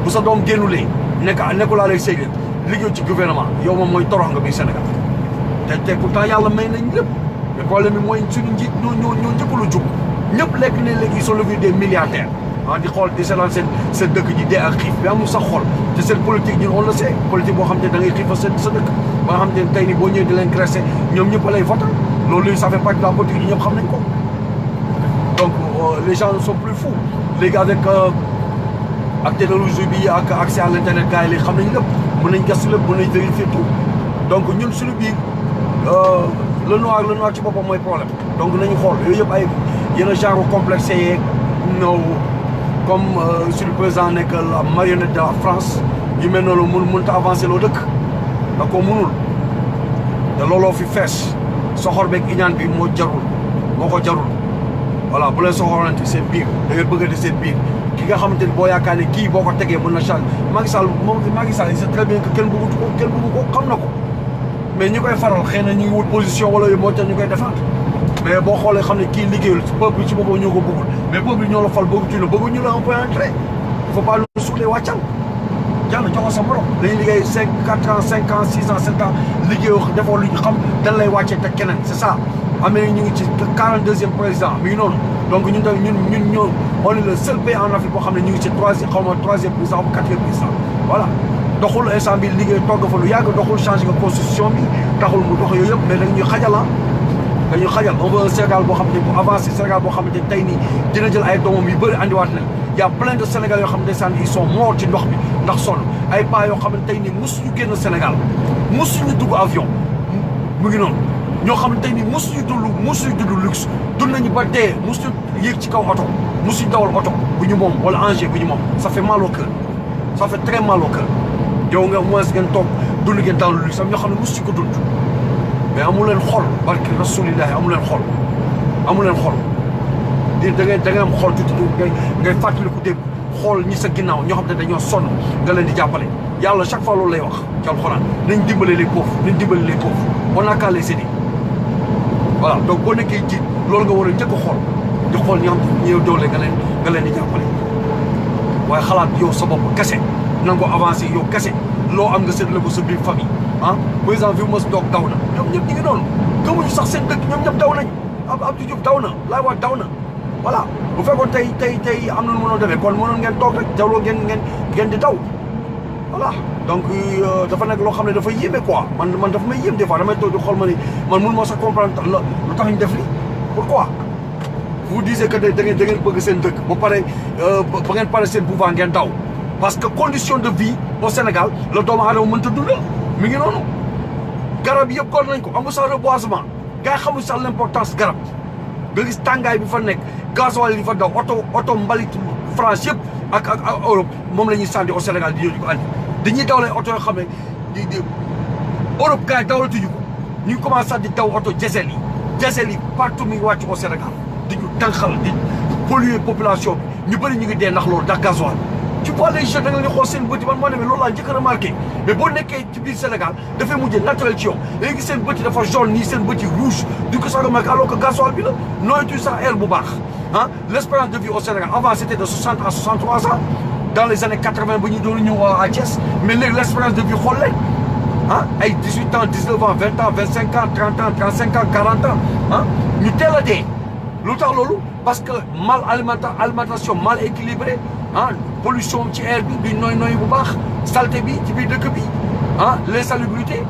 bu sa doom génnulee nekkulaa lay sëy liggéey ci gouvernement yow moom mooy torox nga biir Sénégal te pourtant yàlla may nañ lépp mais problème bi mooy suñu njiit ñoo njëkk lu jub ñëpp lekk ne léegi ils sont devenus des milliardaires di xool di seetaan seen dëkk ji dee ak xiif bi amul sax xool te seen politique ñun on le sait politique boo xam ne da ngay xiifal sa dëkk ba nga xam ne tey ni boo ñëwee di leen graisser ñoom ñëpp lay voter loolu ça fait partie de la politique yi ñëpp xam nañ ko donc les gens ne sont plus fous léegi ak technologie bi ak accès à l'internet gars yi léegi xam nañ lépp mën nañ gëstu lépp mën nañ vérifier tout donc ñun suñu biir le noir ci boppam mooy problème donc nañu xool yooyu yëpp ay yenn genre complexe yeeg ñëw comme suñu président nekk la marionnette de la France yu mel noonu mënut a avancer loo dëkk da ko mënul te looloo fi fees soxor beeg iñaan bi moo ko jarul voilà bu leen soxorante seen biir da ngeen bëggante seen biir ki nga xamante ni boo yaakaar ne kii boo ko tegee mën na change Macky Sall il sait très bien que kenn bëggu ko xam na ko mais ñi koy faral xëy na ñu ngi wut position wala moo tax ñu koy défendre mais boo xoolee xam ne kii liggéeyul peuple ci boppam ñoo ko bëggul mais peuple ñoo la fal bëgguñu la un peu entrer il faut pas lu suulee wàccal jàll joxo sa morom dañuy liggéey 4 ans 5 ans 6 ans 7 ans liggéeyoo defoo lu ñu xam dañ lay wàccee te keneen c'est ça amee ñu ngi ci 42e président mi ngi noonu donc ñun tamit ñun ñoo on est le seul pays en Afrique boo xam ne ñu ngi ci troisième président ou 4e président voilà doxul instant bi liggéey togg fa lu yàgg doxul changé nga constitution bi taxul mu dox yooyu yëpp mais dañuy xajal on veut un Sénégal boo xamante ne bu avancé Sénégal boo xamante ne tey nii dina jël ay doomam yu bëri andiwaat leen y a plein de Sénégalais yoo xam ne ils sont morts ci ndox bi ndax sonn ay paa yoo xam ne tey nii mosuñu génn Sénégal mosuñu dugg avion mu ngi noonu ñoo xam ne tey nii mosuñu dund luxe dund nañu ba dee mosuñu yéeg ci kaw oto mosuñu dawal oto bu ñu moom wala engin bu ñu moom ça fait mal au cœur ça fait très mal au cœur yow nga moins ngeen toog dund ngeen dans le luxe am ñoo xam ne mosuñu ko dund mais amu leen xol barki rasulillahi amu leen xol da ngay am xol tuuti ngay fàttaliku démb xool ñi sa ginnaaw ñoo xam ne dañoo sonn nga leen di jàppale yàlla chaque fois loolu lay wax ci alxuraan nañ dimbale les pauvres on n'a qu'à les aider voilà donc boo nekkee jiit loolu nga war a njëkk a xool di xool ñi xam ne ñëw doole nga leen di jàppale waaye xalaat yow sa bopp kese nangoo avancé yow kese loo am nga seetlu ko sa biir famille ah président bi mos doog daw na ñoom ñëpp ñi ngi noonu gëmuñu sax seen dëkk ñoom ñëpp daw nañ Abdou Diouf daw na Laye Wade daw na voilà bu fekkoon tey am na nu mënoon demee kon mënoon ngeen toog rek jawloo ngeen di daw voilà donc dafa nekk loo xam ne dafa yéeme quoi man dafa may yéem des fois damay toog di xool ma ni man mënu ma sax comprendre lu tax ñu def li pourquoi vous disiez que da ngeen bëgg seen dëkk ba pare ba ngeen pare seen pouvoir ngeen daw parce que condition de vie au Sénégal la doomu aadama mënta dundal mi ngi noonu garab yëpp gor nañ ko amul sax reboisement gars yi xamul sax l'importance garab nga gis tàngaay bi fa nekk gasoil yi fa daw oto mbalit France yëpp ak Europe moom la ñuy sànni au Sénégal di ñëw ko andi dañuy daw lay oto yoo xam ne di Europe gars yi dawlatuñu ko ñu ngi commencé di daw oto diesel yi partout mi ngi wàcc au Sénégal di ñu tànqal di polluer population bi ñu bëri ñu ngi dee ndax loolu ndax gasoil tu vois les jeunes da nga leen xool seen bët yi man moo demee loolu laa njëkk a remarqué mais boo nekkee ci biir Sénégal dafay mujjee naturel ci yow léegi gis seen bët yi dafa jaune nii seen bët yi rouge du ko sax remarqué alors que gasoil bi la nooytu sax air bu baax ah l'espérance de vie au Sénégal avant c'était de 60 à 63 ans dans les années 80 ba ñu doon ñëw à Thiès mais léegi l'espérance de vie xool leen ah ay 18 ans 19 ans 20 ans 25 ans 30 ans 35 ans 40 ans ah ñu teel a dee lu tax loolu parce que alimentation mal équilibrée ah pollution ci air bi du nooy bu baax saleté bi ci biir dëkk bi ah l'insalubrité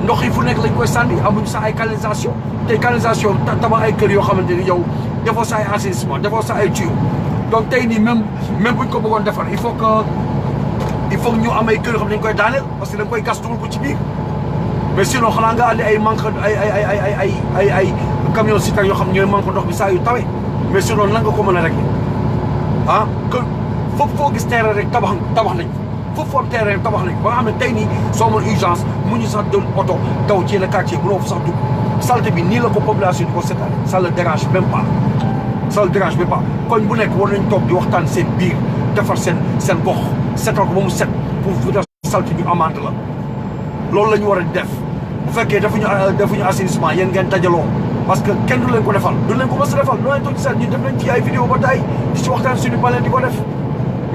ndox yi fu nekk lañ koy sànni amuñu sax ay canalisation tey canalisation tabax ay kër yoo xamante ni yow defoo sa ay assainissement defoo sa ay tuyaux donc tey nii même buñ ko bëggoon defar il faut que ñu am ay kër yoo xam ne dañ koy daaneel parce que dañ koy gas dugal ko ci biir mais sinon xanaa nga andi ay manque ay camion citerne yoo xam ne ñooy manque ndox bi saa yu tawee mais sinon nan nga ko mën a régler ah que foofu foo gis terrain rek tabax nañ foofu am terrain rek tabax nañ ba nga xam ne tey nii soo amoon urgence mu ñu sax doon oto daw ci le quartier mënoo fa sax dugg saleté bi nii la ko population di ko seetaane ça le dérange même pas koñ bu nekk war nañ toog di waxtaan seen biir defar seen gox setal ko ba mu set pour fu def saleté bi amande la loolu la ñu war a def bu fekkee defuñu assainissement yéen ngeen dajaloo parce que kenn du leen ko defal du leen ko mës a defal noo leen toog ci seen ñu def nañ ci ay vidéo ba tey di ci waxtaan suñu baleen di ko def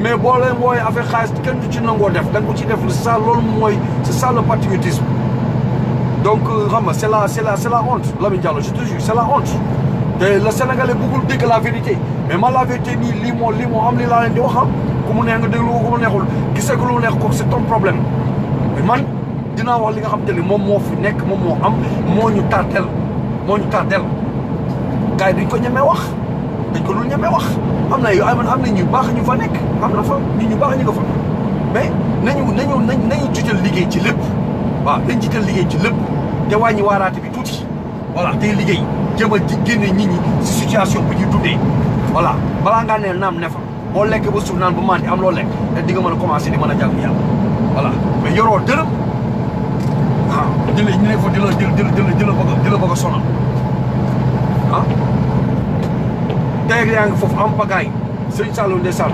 mais boo leen wooyee affaire xaalis kenn du ci nangoo def da nga ko ci def ça loolu mooy c'est ça le patriotisme donc xam nga c'est la honte Lamine Diallo je te jure c'est la honte te le Sénégalais bëggul dégg la vérité mais man la vérité nii lii moo am lii laa leen di wax ku mu neex nga déglu ko ku mu neexul gisee ko lu mu neex ko c'est ton problème mais man dinaa wax li nga xam te ne moom moo fi nekk moom moo am moo ñu tardel gars yi duñ ko ñemee wax dañ ko dul ñemee wax am na ñu baax ñu fa nekk am na fa ñu baax ñu nga fa mais nañu jiital liggéey ci lépp waaw nañ jiital liggéey ci lépp te wàññi waaraate bi tuuti voilà tey liggéey jëm a génne nit ñi si situation bu ñuy dundee voilà balaa ngaa ne naam ne fa boo lekk ba suuf naan ba mandi am loo lekk te di nga mën a commencer di mën a jàng yàlla voilà mais yoroo dërëm waaw ñu ne fa di la bëgg a sonal ah tey yaa ngi foofu am pagaay sëñ Saalum ndeysaan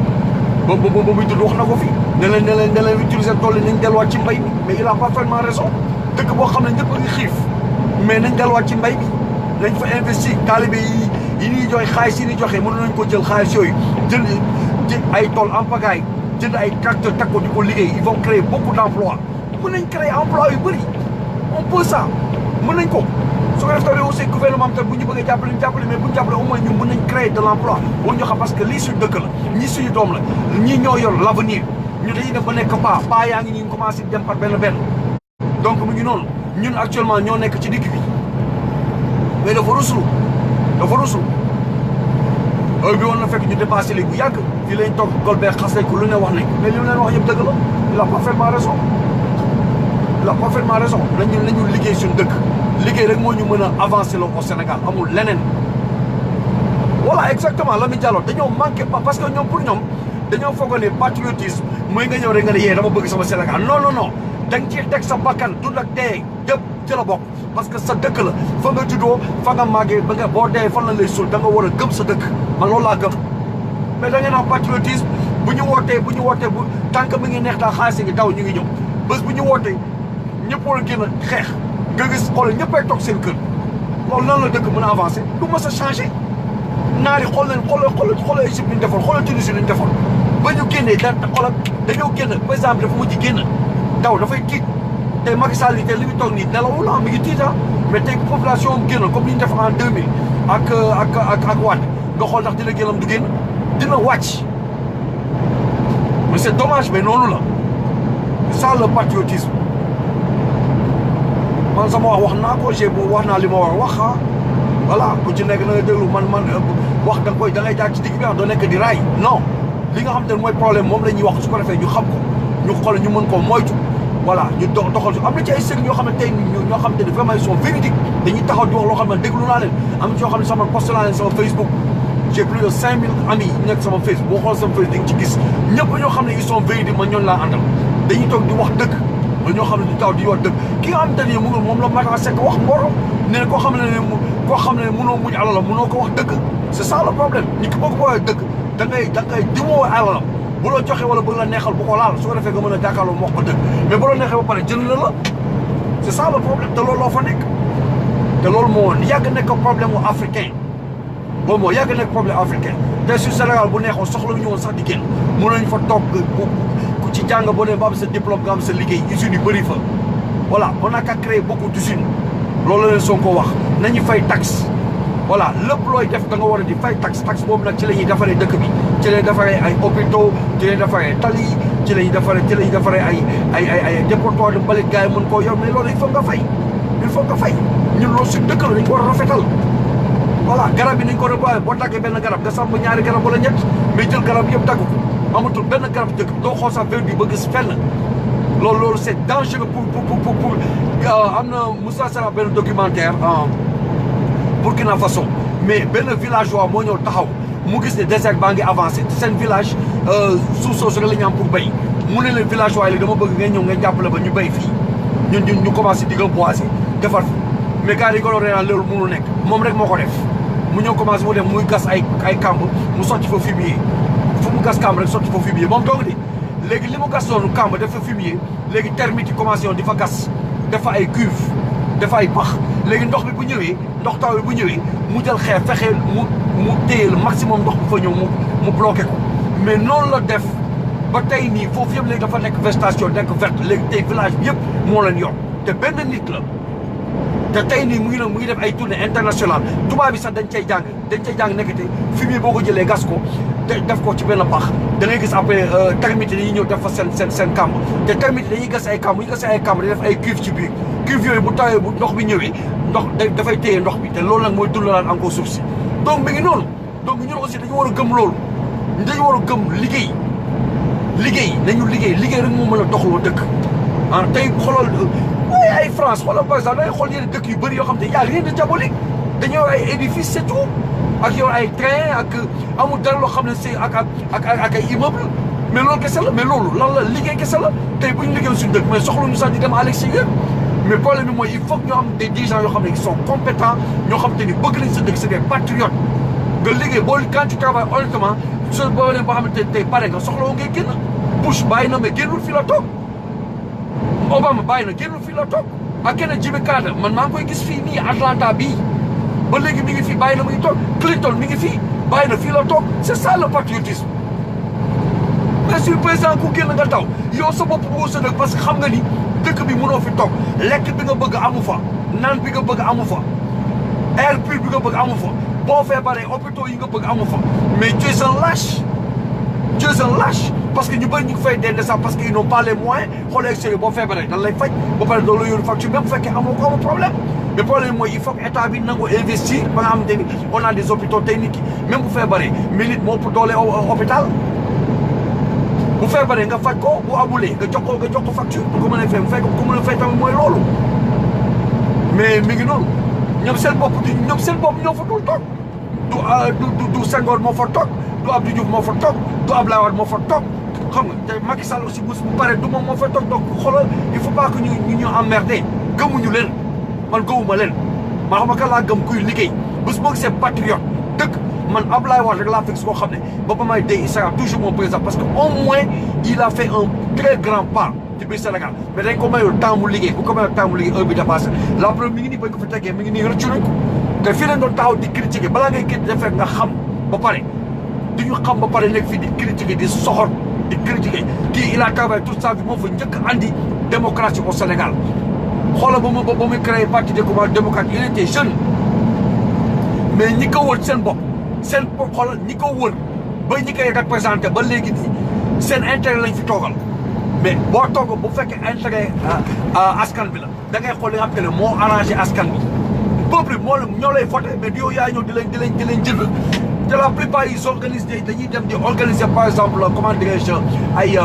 ba muy tudd wax na ko fi ne leen utiliser tool yi nañ delluwaat ci mbay mi mais il a parfaitement raison dëkk boo xam ne ñëpp a ngi xiif mais nañ delluwaat ci mbay bi nañ fa investir taalibe yi ñuy joxe xaalis yi ñuy joxe mën nañ ko jël xaalis yooyu jël ay tool en pagaille jënd ay tracteurs teg ko di ko liggéey ils vont créer beaucoup d'emplois mën nañ créer emploi yu bëri on peut ça mën nañ ko su ko def tamit aussi gouvernement bi bu ñu bëggee jàppale ñu jàppale mais bu ñu jàppale au moins ñun mën nañ créer de l'emploi war ñu xam parce que lii suñu dëkk la ñii suñu doom la ñii ñoo yor l'avenir ñu dañuy def ba nekk pas yaa ngi ñu commencé dem par benn donc mu ngi noonu ñun actuellement ñoo nekk ci digg bi mais dafa ruslu heure bi woon na fekk ñu dépassé léegi bu yàgg fii lañ toog Golbert xas nañ ko lu ne wax nañ ko mais li mu leen wax yëpp dëgg la il a parfaitement raison il a parfaitement raison nañu liggéey suñu dëkk liggéey rek moo ñu mën a avancer la au Sénégal amul leneen voilà exactement Lamine Diallo dañoo manqué pas parce que ñoom pour ñoom dañoo foog ne patriotisme mooy nga ñëw rek nga ne yee dama bëgg sama Sénégal non non non da nga ciy teg sa bakkan dund ak dee yëpp ci la bokk parce que sa dëkk la fa nga juddoo fa nga màggee ba nga boo dee fan la lay suul da nga war a gëm sa dëkk man loolu laa gëm mais da ngeen am patriotisme bu ñu wootee bu tant que mi ngi neex daal xaalis ngi daw ñu ngi ñëw bés bu ñu wootee ñëpp war a génn xeex nga gis xoolal ñëppay toog seen kër loolu nan la dëkk mën a avancer du mës a changé naari xool leen xoolal Égypte li ñu defoon xoolal Tunisie li ñu defoon ba ñu génnee da xoolal dañoo génn par exemple dafa mujj génn daw dafay tiit tey Macky Sall yi tey li ñu toog nii nelawul ah mi ngi tiit ah mais tey population am génn comme li ñu def en 2000 ak Wade nga xool ndax dina génnam du génn dina wàcc mais c'est dommage mais noonu la c'est ça le patriotisme man sama wax naa ko wax naa li ma war a wax ah voilà ku ci nekk na nga déglu man wax da ngay jaar ci digg bi doo nekk di raay non li nga xam te ne mooy problème moom la ñuy wax su ko defee ñu xam ko ñu xool ñu mën koo moytu voilà ñu doxal su am na ci ay sëriñ ñoo xam ne tey ñoo xam te ne vraiment ils sont véridiques dañuy taxaw di wax loo xam ne déglu naa leen am na ci yoo xam ne sama posté naa leen sama Facebook j'ai plus de 5000 amis yi nekk sama Facebook boo xool sama Facebook di nga ci gis ñëpp ñoo xam ne ils sont véridiques man ñooñu laa àndal dañuy toog di wax dëgg ba ñoo xam ne di taw di wax dëgg ki nga xam te ne moom la Matar Seck wax mboro ne koo xam ne mënoo muñ alalam mënoo ko wax dëgg c'est ça le problème nit ki boo ko waxee dëgg da ngay dimoo alalam bu la joxe wala bëgg la neexal bu ko laal su ko defee nga mën a jàkkaarloo mu wax ko dëgg mais bu la neexee ba pare jël la c'est ça le problème te loolu loo fa nekk te loolu moo yàgg nekk problème mu africain boobu moo yàgg nekk problème africain te su Sénégal bu neexoon soxla ñu woon sax di génn mën nañ fa toog ku ci jàng boo dee ba am sa diplôme nga am sa liggéey usines yu bëri fa voilà on a qu'à créer beaucoup d'usines loolu la leen Sonko wax nañu fay taxe voilà lépp looy def da nga war a di fay taxe boobu nag ci la ñuy defaree dëkk bi ci la ñuy defaree ay hôpitaux ci la ñuy defaree tali ci la ñuy defaree ay dépotoir de mbalit gars yi mën koo yor mais loolu il faut nga fay ñun loolu si dëkk la dañ ko war a rafetal voilà garab yi nañ ko reboiser boo daggee benn garab nga sàmm ñaari garab wala ñett mais jël garab yëpp dagg ko amatul benn garab dëkk doo xool sax verre bi ba gis fenn loolu c'est dangereux pour am na Moussa Sara benn documentaire Burkina Faso mais benn villageois moo ñëw taxaw mu gis ne désert baa ngi avancé seen village suuf soosu rek la ñu am pour béy mu ne leen villageois yi dama bëgg ngeen ñëw ngeen jàppale ba ñu béy fii ñu commencé di boiser defar mais gars yi ko doon naan loolu mënul nekk moom rek moo ko def mu ñëw commencé mu dem muy gas ay kamb mu sotti fa fumier fu mu gas kamb rek sotti fa fumier moom dong di léegi li mu gas noonu kamb def fa fumier léegi termites yi commencé yoon di fa gas def fa ay cuve def fa ay pax léegi ndox bi bu ñëwee ndox taw bi bu ñëwee mu jël xeer fexe mu téye le maximum ndox bu fa ñëw mu bloqué ko mais noonu la def ba tey nii foofu yëpp léegi dafa nekk végétation nekk verte léegi tey village bi yëpp moo leen yor te benn nit la te tey nii mu ngi def ay tournée internationale tubaab bi sax dañ cay jàng nekkate fumier boo ko jëlee gas ko te def ko ci benn pax da ngay gis après termites dañuy ñëw def fa seen kàmb te termites dañuy gas ay kàmb di def ay cuve ci biir cuve yooyu bu tawee bu ndox bi ñëwee ndox dafay téye ndox bi te loolu nag mooy dundalaat encore suuf si donc mi ngi noonu donc ñun aussi dañu war a gëm loolu dañu war a gëm liggéey nañu liggéey rek moo mën a doxaloo dëkk ah tey xoolal ay France xoolal par exemple da ngay xool yeneen dëkk yu bëri yoo xam te y a rien de diabolique dañoo ay édifice c'est tout ak yow ay train ak amul dara loo xam ne c'est ak ay immeuble mais loolu kese la mais loolu lan la liggéey kese la tey bu ñu liggéey suñu dëkk mais soxluñu sax di dem à l'extérieur mais problème bi mooy il faut que ñu am des dirigeants yoo xam ne ils sont compétents ñoo xam te ni bëgg nañ sa dëkk c'est des patriotes nga liggéey boo quand tu travailles honnêtement so boo leen boo xam ne tey pare nga soxla woo ngay génn Bush bàyyi na mais génnul fii la toog Obama bàyyi na génnul fii la toog ak kenn Jimmy Carter man maa ngi koy gis fii nii Atlanta bii ba léegi mi ngi fii bàyyi na muy toog Clinton mi ngi fii bàyyi na fii la toog c'est ça le patriotisme mais sur président ku génn nga taw yow sa bopp boo sa dëkk parce que xam nga ni dëkk bi mënoo fi toog lekk bi nga bëgg amu fa naan bi nga bëgg amu fa air pur bi nga bëgg amu fa boo feebaree hôpitaux yi nga bëgg amu fa mais tu es un lâche parce que ñu bëri ñu ngi fay dende sax parce que ils n'ont pas les moyens xool extérieur boo feebaree dan lay faj ba pare loolu yónni facture même bu fekkee amoo ko amul problème le problème mooy il faut que état bi nangu investir ba nga xamante ni on a des hôpitaux tey nit ki même bu feebaree minute moo pour doole hôpital bu feebaree nga faj ko bu amulee nga jox ko facture bu ko mën a fay bu fekk ko mën a fay tamit mooy loolu mais mi ngi noonu ñoom seen bopp ñoo fa dul toog du Senghor moo fa toog du Abdou Diouf moo fa toog du Abdoulaye Wade moo fa toog xam nga te Macky Sall aussi bu paree du moom moo fa toog donc xoolal il faut pas que ñu emmerder gëmuñu leen man gëmuma leen man xam nga kan laa gëm kuy liggéey bés boo gisee patriote dëgg man Abdoulaye Wade rek laa fekk koo xam ne ba ba may dee il sera toujours mon président parce que au moins il a fait un très grand pas ci biir Sénégal mais dañ ko mayul temps mu liggéey bu ko mayul temps mu liggéey heure bi dépassé la preuve mi ngi nii bañ ko fi teggee mi ngi nii rëccu nañ ko te fii lañ doon taxaw di critiquer balaa ngay critiquer fekk nga xam ba pare di ñu xam ba pare nekk fii di critiquer di soxor di critiquer kii il a travaillé toute sa vie moo fa njëkk andi démocratie au Sénégal xoolal ba muy créé parti démocrate il était jeune mais ñi ko wër seen bopp seen xoolal ñi ko wër ba ñi koy représenté ba léegi nii seen intérêt lañ fi toogal mais boo toog bu fekkee intérêt askan bi la da ngay xool li nga xam te ne moo arrangé askan bi peuple bi ñoo lay voté mais yow yaa ñëw di leen jënd te la plupart ils organisent dañuy dem di organiser par exemple comment dirais-je ay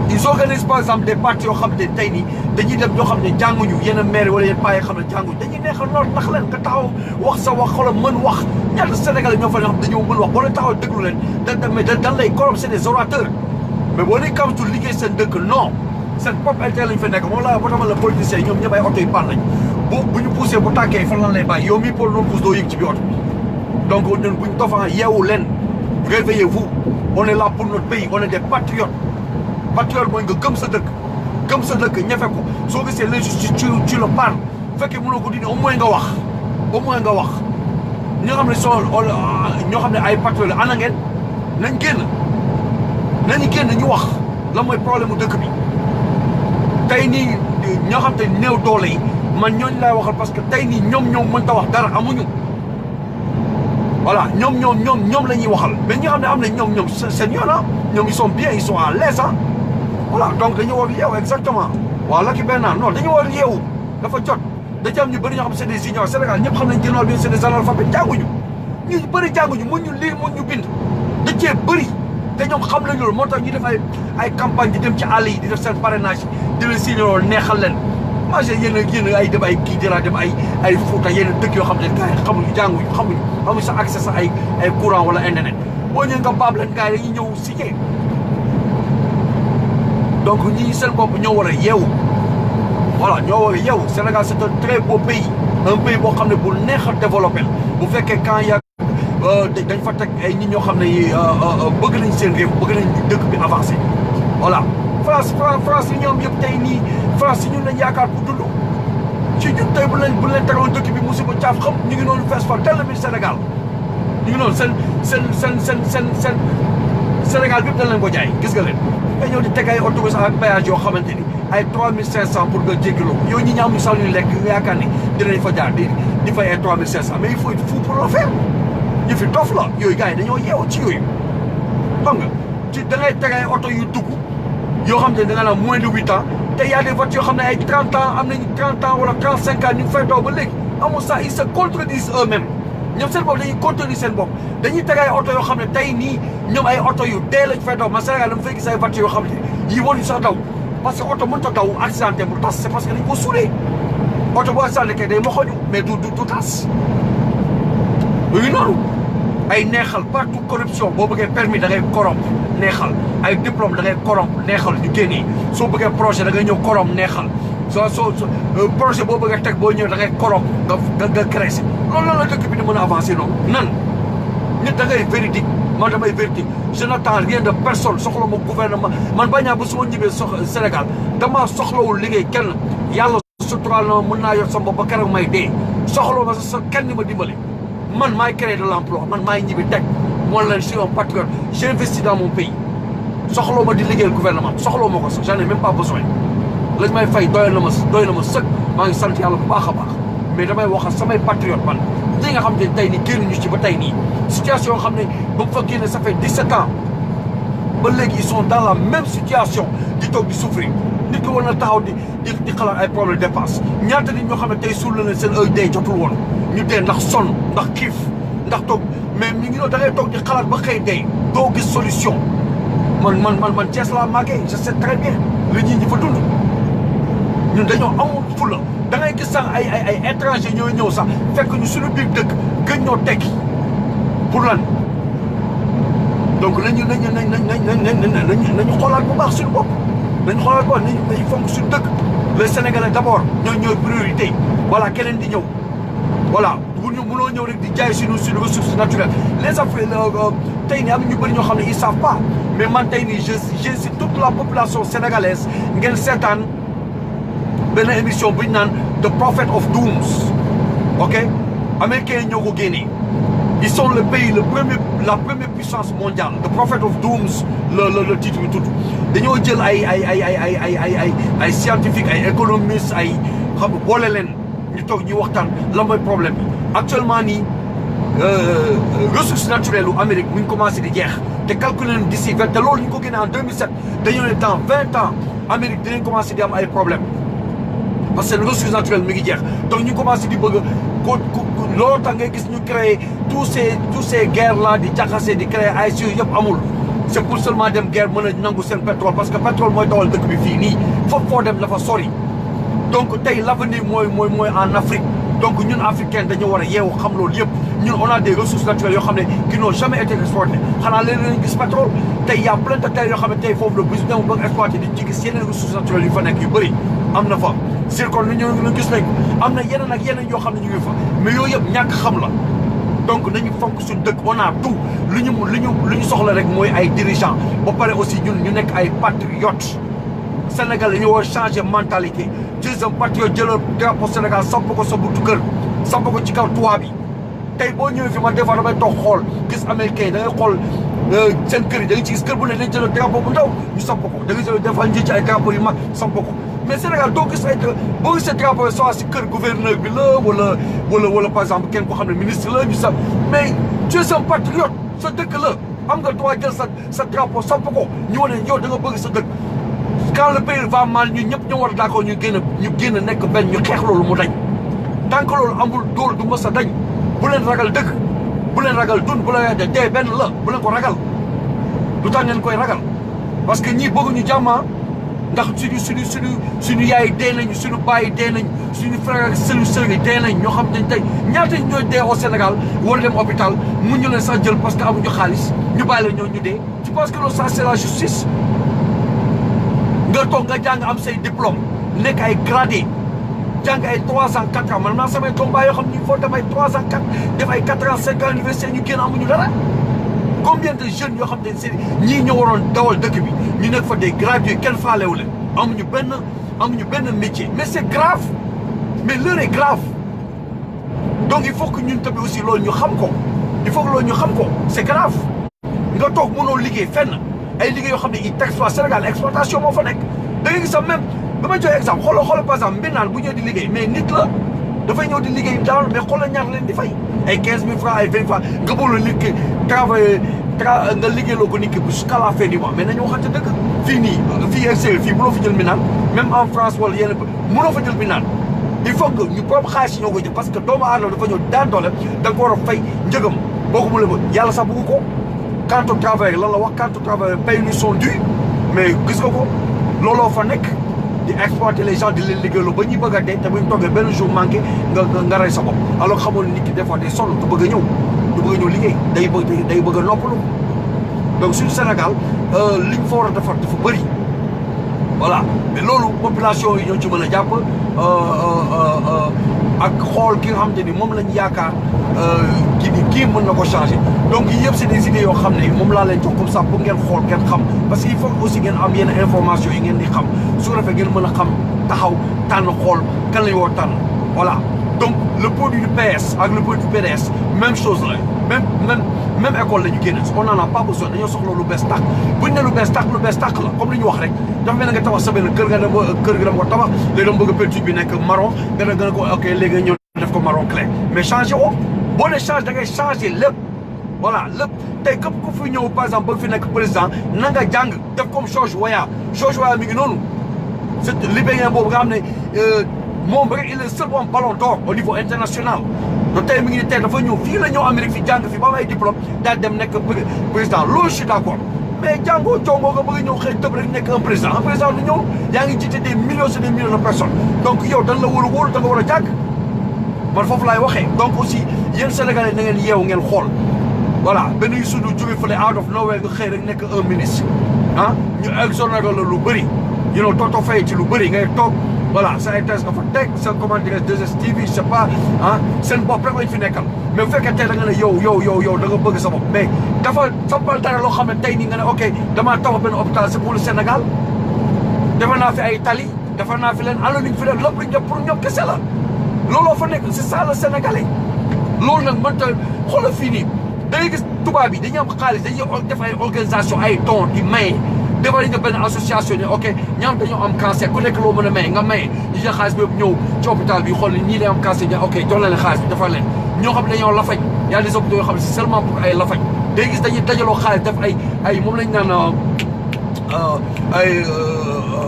ils organisent par exemple des partis yoo xam ne tey nii dañuy dem ñoo xam ne jànguñu yenn maire wala yenn paa yoo xam ne jànguñu dañuy neexal lool tax leen nga taxaw wax sa wax xoolal mën wax ñaata Sénégalais ñoo fa ñoo xam dañoo mën wax boo leen taxaw déglu leen dan lay corrompre c'est des orateurs mais boo dee kam tu liggéey seen dëkk non seen propre intérêt lañ fa nekk moom laa boo tax la politicien ñoom ñëpp ay oto yu pan lañ bu ñu poussé bu tàkkee fan lan lay bàyyi yow mii pour noonu pousse doo yëg ci biir oto donc ñun buñ dofan yeewu leen réveillez-vous on est là pour notre pays on est des patriotes patriote mooy nga gëm sa dëkk ñefe ko soo gisee l'injustice tu le parles bu fekkee mënoo ko dindi au moins nga wax ñi nga xam ne ñoo xam ne ay patriote ana ngeen nañu génn ñu wax la mooy problème mu dëkk bi tey nii ñoo xam te néew doole yi man ñooñu laay waxal parce que tey nii ñoom mënta wax dara amuñu voilà ñoom la ñuy waxal mais ñi xam ne am na ñoom seen yoon ñoom ils sont bien ils sont à l'aise voilà donc dañu war yeewu exactement waaw la ki benn non dañu war yeewu dafa jot da ci am ñu bëri ñoo xam c'est des ignorants Sénégal ñëpp xam nañ ginnaaw bi c'est des analphabètes jànguñu ñu bëri jànguñu mun ñu lire mun ñu bind da cee bëri te ñoom xam nañ loolu moo tax ñu def ay campagne di dem ci àll yi di def seen parrainage di leen signé loolu neexal leen moi j'ai yéen ay dem ay kii dira dem ay Fouta yenn dëkk yoo xam ne gars yi xamuñu xamuñu sa accès sa ay courant wala internet boo ñëwee nga baab leen gars yi dañuy ñëw signé donc ñi seen bopp ñoo war a yeewu voilà ñoo war a yeewu Sénégal c'est un très beau pays boo xam ne bu neex a développé bu fekkee quand ya dañ fa teg ay nit ñoo xam ne bëgg nañ seen réew bëgg nañ dëkk bi avancé voilà France yi ñoom yëpp tey nii France yi ñun lañ yaakaar pour dund ci ñun tey bu leen tegoon dëkk bi musiba caaf xam ñu ngi noonu fees fa tel bi Sénégal ñu ngi noonu seen Sénégal bi yëpp dañ leen ko jaay gis nga leen nga ñëw di teg ay autobus ak péage yoo xamante ni ay 3500 pour nga jéggaloo yow ñi ñaamuñu sax ñu lekk nga yaakaar ni dinañ fa jaar di fay ay 3500 mais il faut être fou pour le faire ñu fi dof la yooyu gars yi dañoo yeewu ci yooyu xam nga ci da ngay teg ay oto yu dugg yoo xam ne da nga naan moins de 8 ans te y a des voitures yoo xam ne ay 30 ans am nañu 30 ans wala 35 ans ñu ngi fay daw ba léegi amul ça ils se contredisent eux-mêmes ñoom seen bopp dañuy contredire seen bopp dañuy teg ay oto yoo xam ne tey nii ñoom ay oto yu dee lañ fay daw man Sénégal dama fay gis ay voitures yoo xam ne yii waruñu sax daw parce que oto mënut a daw accidenté bu tas c'est parce que dañ ko suulee oto bu accidenté kay day moxoñu mais du tas yooyu noonu ay neexal partout corruption boo bëggee permis da ngay corrompre neexal ay diplôme da ngay corrompre neexal ñu génnee soo bëggee projet da ngay ñëw corrompre neexal soo projet boo bëggee teg boo ñëw da ngay corrompre nga créé loolu la dëkk bi di mën a avancer noonu nan nit da ngay véridique man damay véridique je n'attends rien de personne soxla ma gouvernement man bañaa ba su ma ñibbee Sénégal damaa soxlawul liggéey kenn yàlla suturaal na mën naa yor sama bopp ba keroog may dee soxla ma sa kenn ma dimbali man maay créer de l'emploi man maay ñibbi teg moo leen je suis un patriote j'investis dans mon pays soxla ma di liggéeyal gouvernement soxla ma ko sax j'en ai même pas besoin lañ may fay doy na ma sëkk maa ngi sant yàlla bu baax a baax mais damay waxal samay patriote man ñi nga xam ne tey nii génnuñu ci ba tey nii situation yoo xam ne ba mu fa génne ça fait 17 ans ba léegi ils sont dans la même situation di toog di souffrir nit ki war na taxaw di xalaat ay problème de dépense ñaata nit ñoo xam ne tey suul na leen seen heure day jotul woon ñu dee ndax sonn ndax xiif ndax toog mais mi ngi noonu da ngay toog di xalaat ba xëy day doo gis solution man Thiès laa màggee je sais très bien li ñi fa dund ñun dañoo amul fula da ngay gis sax ay étranger ñooy ñëw sax fekk ñu suñu biir dëkk gën ñoo tekki pour lan donc nañu xoolaat bu baax suñu bopp nañu xoolaat bu baax nañu fonk suñu dëkk les Sénégalais d'abord ñooy priorité voilà keneen di ñëw voilà bu ñu mënoo ñëw rek di jaay suñu ressources naturelles les Africains tey nii am ñu bëri ñoo xam ne ils savent pas mais man tey nii j'incite toute la population sénégalaise ngeen seetaan benn émission bu ñu naan The Prophet of Dooms ok américains yi ñoo ko génnee ils sont le pays la première puissance mondiale The Prophet of Dooms le titre bi tudd dañoo jël ay scientifiques ay économistes ay xam nga boole leen ñu toog ñu waxtaan lan mooy problème bi actuellement nii ressources naturelles u Amérique mu ngi commencé di jeex te calculé nañ d'ici 20 te loolu ñu ko génnee en 2007 dañoo ne dans 20 ans Amérique dinañ commencé di am ay problème parce que ressources naturelles mi ngi jeex donc ñu commencé di bëgg loolu tax ngay gis ñu créer tous ces guerres là di jaxase di créer ay yooyu yëpp amul c'est pour seulement dem guerre mën a nangu seen pétrole parce que pétrole mooy dawal dëkk bi fii nii foofu foo dem dafa sori donc tey l'avenir mooy en Afrique donc ñun africains dañu war a yeewu xam loolu yëpp ñun on a des ressources naturelles yoo xam ne qui n'ont jamais été exploitées xanaa léegi lañu gis pétrole tey y a plein de terres yoo xam ne tey foofu la bis dem ba exploité di ci gis yeneen ressources naturelles yu fa nekk yu bëri am na fa zircon lu ñu gis nañ ko am na yeneen ak yeneen yoo xam ne ñu ngi fa mais yooyu yëpp ñàkk xam la donc nañu fonk suñu dëkk on a tout lu ñu soxla rek mooy ay dirigeants ba pare aussi ñun ñu nekk ay patriotes Sénégal dañu war a changer mentalité jël sa patriote jëlal drapeau Sénégal samp ko sa buntu kër samp ko ci kaw toit bi tey boo ñëwee fi man des fois damay toog xool gis américain yi da ngay xool seen kër yi da nga ci gis kër bu ne dañ jëlal drapeau bu ndaw ñu samp ko da nga jël des fois ñu ci ay drapeau yu mag samp ko mais Sénégal doo gis ay boo gisee drapeau soit si kër gouverneur bi la wala par exemple kenn ko xam ne ministre la ñu sam mais tu es un patriote sa dëkk la am nga droit jël sa drapeau samp ko ñu wane yow da nga bëgg sa dëkk quand le pays va mal ñun ñëpp ñoo war a d'accord ñu génn nekk benn ñu xeex loolu mu dañ tant que loolu amul dóor du mës a dañ bu leen ragal dëgg bu leen ragal dun bu leen dee benn la bu leen ko ragal du tax ngeen koy ragal parce que ñii bëgguñu jàmma ndax suñu yaay dee nañ suñu baay dee nañ suñu frère ak suñu sœur yi dee nañ ñoo xam ne tey ñaata ñooy dee au Sénégal war a dem hôpital mun ñu leen sax jël parce que amuñu xaalis ñu bàyyi la ñoo ñu dee tu penses que loolu ça c'est la justice nga toog nga jàng am say diplôme nekk ay gradé jàng ay 3 ans 4 ans man maa samay combat yoo xam ni il faut dem ay 3 ans 4 def ay 4 ans 5 ans université ñu génn amuñu dara combien de jeunes yoo xam ne c'est ñii ñoo waroon dawal dëkk bi ñu nekk fa des gradués kenn faalewu leen amuñu benn métier mais c'est grave mais l'heure est grave donc il faut que ñun tamit aussi loolu ñu xam ko il faut que loolu ñu xam ko c'est grave nga toog mënoo liggéey fenn ay liggéey yoo xam ne il t'exploite Sénégal exploitation moo fa nekk da ngay gis sax même damay joxe exemple xoolal par exemple mbindaan bu ñëw di liggéey mais nit la dafay ñëw di liggéey daal mais xoolal ñaar leen di fay ay 15 000 francs ay 20 francs nga bëggoon liggéey nga liggéeyloo ko nit ki jusqu'à la fin du mois mais nañu waxante dëgg fii nii fii extérieur fii mënoo fa jël mbindaan même en France wala yenn mënoo fa jël mbindaan il faut que ñu borom xaalis ñoo ko jël parce que doomu aadama dafa ñëw daan doole da nga ko war a fay njëgam boo ko mënee ba yàlla sax bëgg ko quand on travaille lan la wax quand on travaille paye lui son dû mais gis nga ko looloo fa nekk di exploiter les gens di leen liggéeyaloo ba ñuy bëgg a dee te bu ñu toogee benn jour manqué nga rey sa bopp alors xamoon nit ki des fois day sonn du bëgg a ñëw liggéey day bëgg a noppalu donc suñu Sénégal liñ fa war a defar dafa bëri voilà mais loolu population yi ñoo ci mën a jàpp ak xool ki nga xamante ni moom lañ yaakaar kii mën na ko changer donc yii yëpp c'est des idées yoo xam ne moom laa leen jox comme ça pour ngeen xool ngeen xam parce que il faut aussi ngeen am yenn information yi ngeen di xam su ko defee ngeen mën a xam taxaw tànn xool kan la ñu war tànn voilà donc le produit du PS ak le produit du PDS même chose la même école la ñu génne on n'en a pas besoin dañoo soxla lu bees tàq buñ ne lu bees tàq la comme li ñu wax rek dafa mel ne nga tabax sa benn kër dama ko tabax léegi dama bëgg a peinture bi nekk marron gën a ko ok léegi ñëw def ko marron clair mais changé woo boo ne change da ngay changé lépp voilà lépp tey képp ku fi ñëw par exemple ba fi nekk président na nga jàng def comme George Weah mi ngi noonu c'est libérien boobu nga xam ne moom rek il est seul bu am ballon d'or au niveau international donc tey mi ngi tey dafa ñëw fii la ñëw Amérique fi jàng fi ba am ay diplôme daal dem nekk président loolu je suis d'accord mais jàngoo jongoo nga bëgg a ñëw xëy tëb rek nekk un président du ñëw yaa ngi jiite des millions et des millions de personnes donc yow dañ la war a wóolu da nga war a jàng man foofu laay waxee donc aussi yéen Sénégalais na ngeen yeewu ngeen xool voilà benn yu sudu jóge fële out of nowhere nga xëy rek nekk un ministre ah ñu exonéré la lu bëri you know dootoo fay ci lu bëri ngay toog voilà sa RTS nga fa teg sa comment dirais 2STV je sais pas ah seen bopp rek lañ fi nekkal mais bu fekkee tey da nga ne yow da nga bëgg sa bopp mais dafa sampal dara loo xam ne tey nii nga ne ok damaa tabax benn hôpital c'est pour le Sénégal defar naa fi ay tali defar naa fi leen alaluñ fi leen lépp luñ def pour ñoom kese la looloo fa nekk c'est ça le Sénégalais loolu nag mënta xoolal fii nii da ngay gis tubaab yi dañuy am xaalis dañuy def ay organisation ay dons di maye defal nga benn association ne ok ñaam dañoo am cancer ku nekk loo mën a maye nga maye ñu jël xaalis boobu ñëw ci hôpital bi xool ni ñii day am cancer ok jox leen xaalis bi defal leen ñoo xam ne dañoo lafañ y a des hôpitaux yoo xam ne c'est seulement pour ay lafañ day gis dañuy dajaloo xaalis def ay moom lañ naan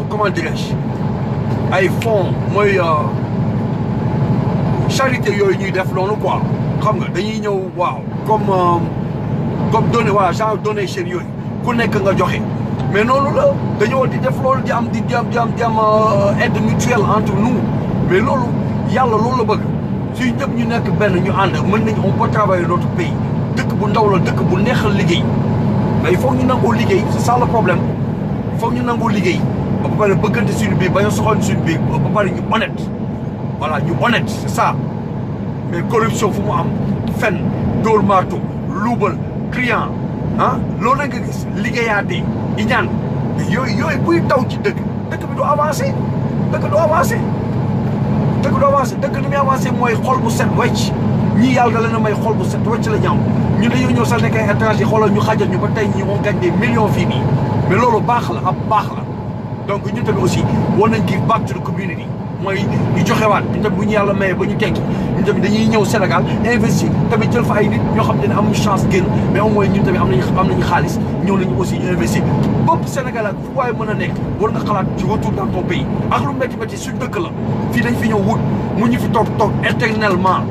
comment dirais-je ay fonds mooy charité yooyu ñuy def loolu quoi xam nga dañuy ñëw waaw comme donné voilà genre donation yooyu ku nekk nga joxe mais noonu la dañoo di def loolu di am aide mutuelle entre nous mais loolu yàlla loolu la bëgg suy ñëpp ñu nekk benn ñu ànd mën nañ on peut travailler notre pays dëkk bu ndaw la dëkk bu neexal liggéey mais il faut ñu nangoo liggéey c'est ça le problème il faut ñu nangoo liggéey ba pare bëggante suñu biir bañ a soxal suñu biir ba pare ñu honnête voilà ñu honnête c'est ça mais corruption fu mu am fen dóor marto luubal client ah loolu la nga gis liggéeyaatee i ñaan yooyu buy taw ci dëkk bi du avancé dëkk ni muy avancé mooy xol bu set wecc ñii yàlla da leen a may xol bu set wecc la ñaaw ñu dañoo ñëw sax nekk ay étranger xoolal ñu xajal ñu ba tey ñi on gagne des millions fii nii mais loolu baax la ab baax la donc ñun tamit aussi war nañ give back to the community mooy ñu joxewaat ñun tamit bu ñu yàlla mayee ba ñu tekki ñun tamit dañuy ñëw Sénégal investir tamit jël fa ay nit ñoo xam ne amuñu chance génn mais au moins ñun tamit am nañu xaalis ñëw nañu aussi investir bopp Sénégal ak fu waaye mën a nekk war nga xalaat ci retour dans ton pays ak lu métti métti suñ dëkk la fii dañ fi ñëw wut mu ñu fi toog éternellement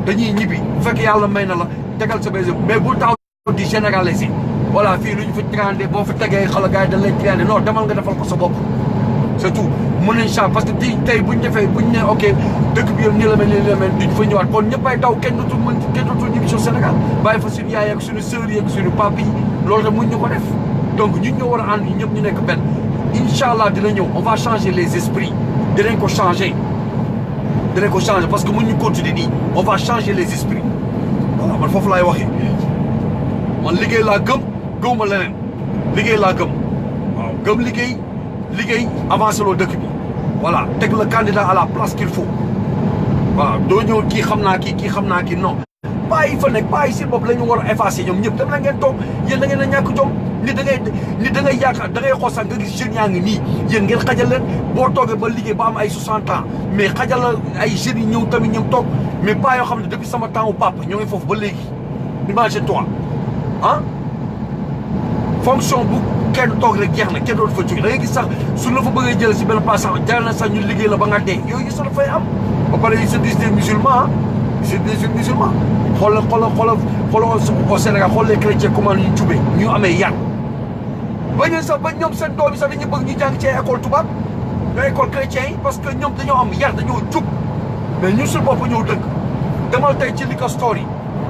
dañuy ñibbi bu fekkee yàlla may na la tegal sa bés mais bu taw di généraliser voilà fii lu ñu fi trandé boo fi tegee xala gars yi dañ lay trandé non demal nga defal ko sa bopp c'est tout mën nañ chance parce que tey buñ defee buñ ne ok dëkk bi yëpp nii la mel duñ fa ñëwaat kon ñëppay daw kenn dootul ñibbi sur Sénégal bàyyi fa suñu yaay ak suñu sœur yi ak suñu papa yi loolu tam muñ ñu ko def donc ñun ñoo war a ànd ñëpp ñu nekk benn incha allah dina ñëw on va changer les esprits dinañ ko changer parce que mun ñu continuer nii on va changer les esprits voilà man foofu laay waxee man liggéey laa gëwuma leneen liggéey laa gëm waaw gëm liggéey avancé loo dëkk bi voilà teg le candidat à la place qu'il faut voilà doo ñëw kii xam naa kii non pas yi fa nekk pas yi si bopp la ñu war a effacer ñoom ñëpp dem la ngeen toog yéen da ngeen a ñàkk jom nit da ngay yaakaar da ngay xool sax nga gis jeunes yaa ngi nii yéen ngeen xajal leen boo toogee ba liggéey ba am ay 60 ans mais xajal ay jeunes yi ñëw tamit ñoom toog mais pas yoo xam ne depuis sama temps u papa ñoo ngi foofu ba léegi imagine toi ah fonction bu kenn toog rek jeex na kenn doon fa jóge da ngay gis sax suñ la fa bëggee jël si benn passant jar na sax ñu liggéey la ba nga dee yooyu sax dafay am ba pare ils se disent des musulmans c'est des musulmans xoolal au Sénégal xool les chrétiens comment ñu jubee ñu amee yar ba ñu sax ba ñoom seen doom yi sax dañuy bëgg ñu jàng ci école tubaab nga école chrétien yi parce que ñoom dañoo am yar dañoo jub mais ñun suñu bopp ñëw dëgg demal tey ci liquor store yi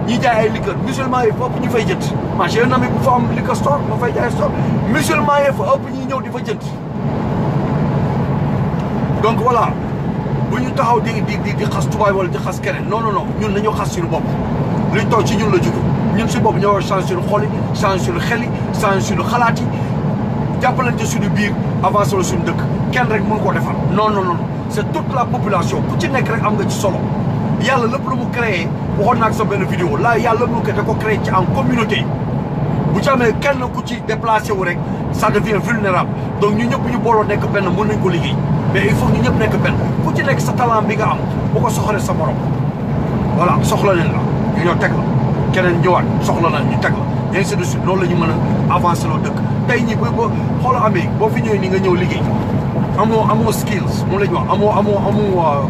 ñi jaay ay liqueur musulman yi fa ëpp ñu fay jënd man j'ai un ami bu fa am liquor store ma fay jaay store musulman yi fa ëpp ñi ñëw di fa jënd donc voilà bu ñu taxaw di xas tubaab wala di xas keneen non ñun nañoo xas suñu bopp luñ toog ci ñun la jóge ñun si bopp ñoo war a changer suñu xol yi changer suñu xel yi changer suñu xalaat yi jàppalante suñu biir avancer la suñu dëkk kenn rek mën koo defar non c'est toute la population ku ci nekk rek am nga ci solo yàlla lépp lu mu créé waxoon naa ak sa benn vidéo là yàlla lépp lu ko da ko créé ci en communauté bu ci amee kenn ku ci déplacé wu rek ça devient vulnérable donc ñu ñëpp ñu booloo nekk benn mën nañ ko liggéey mais il faut ñu ñëpp nekk benn ku ci nekk sa talent bi nga am bu ko soxalee sa morom voilà soxla leen la ñu ñoo teg la keneen ñëwaat soxla na ñu teg la ainsi de suite loolu la ñu mën a avancer loo dëkk tey ñi ba xoolal Amérique boo fi ñëwee ni nga ñëw liggéey amoo skills moom la ñu wax amoo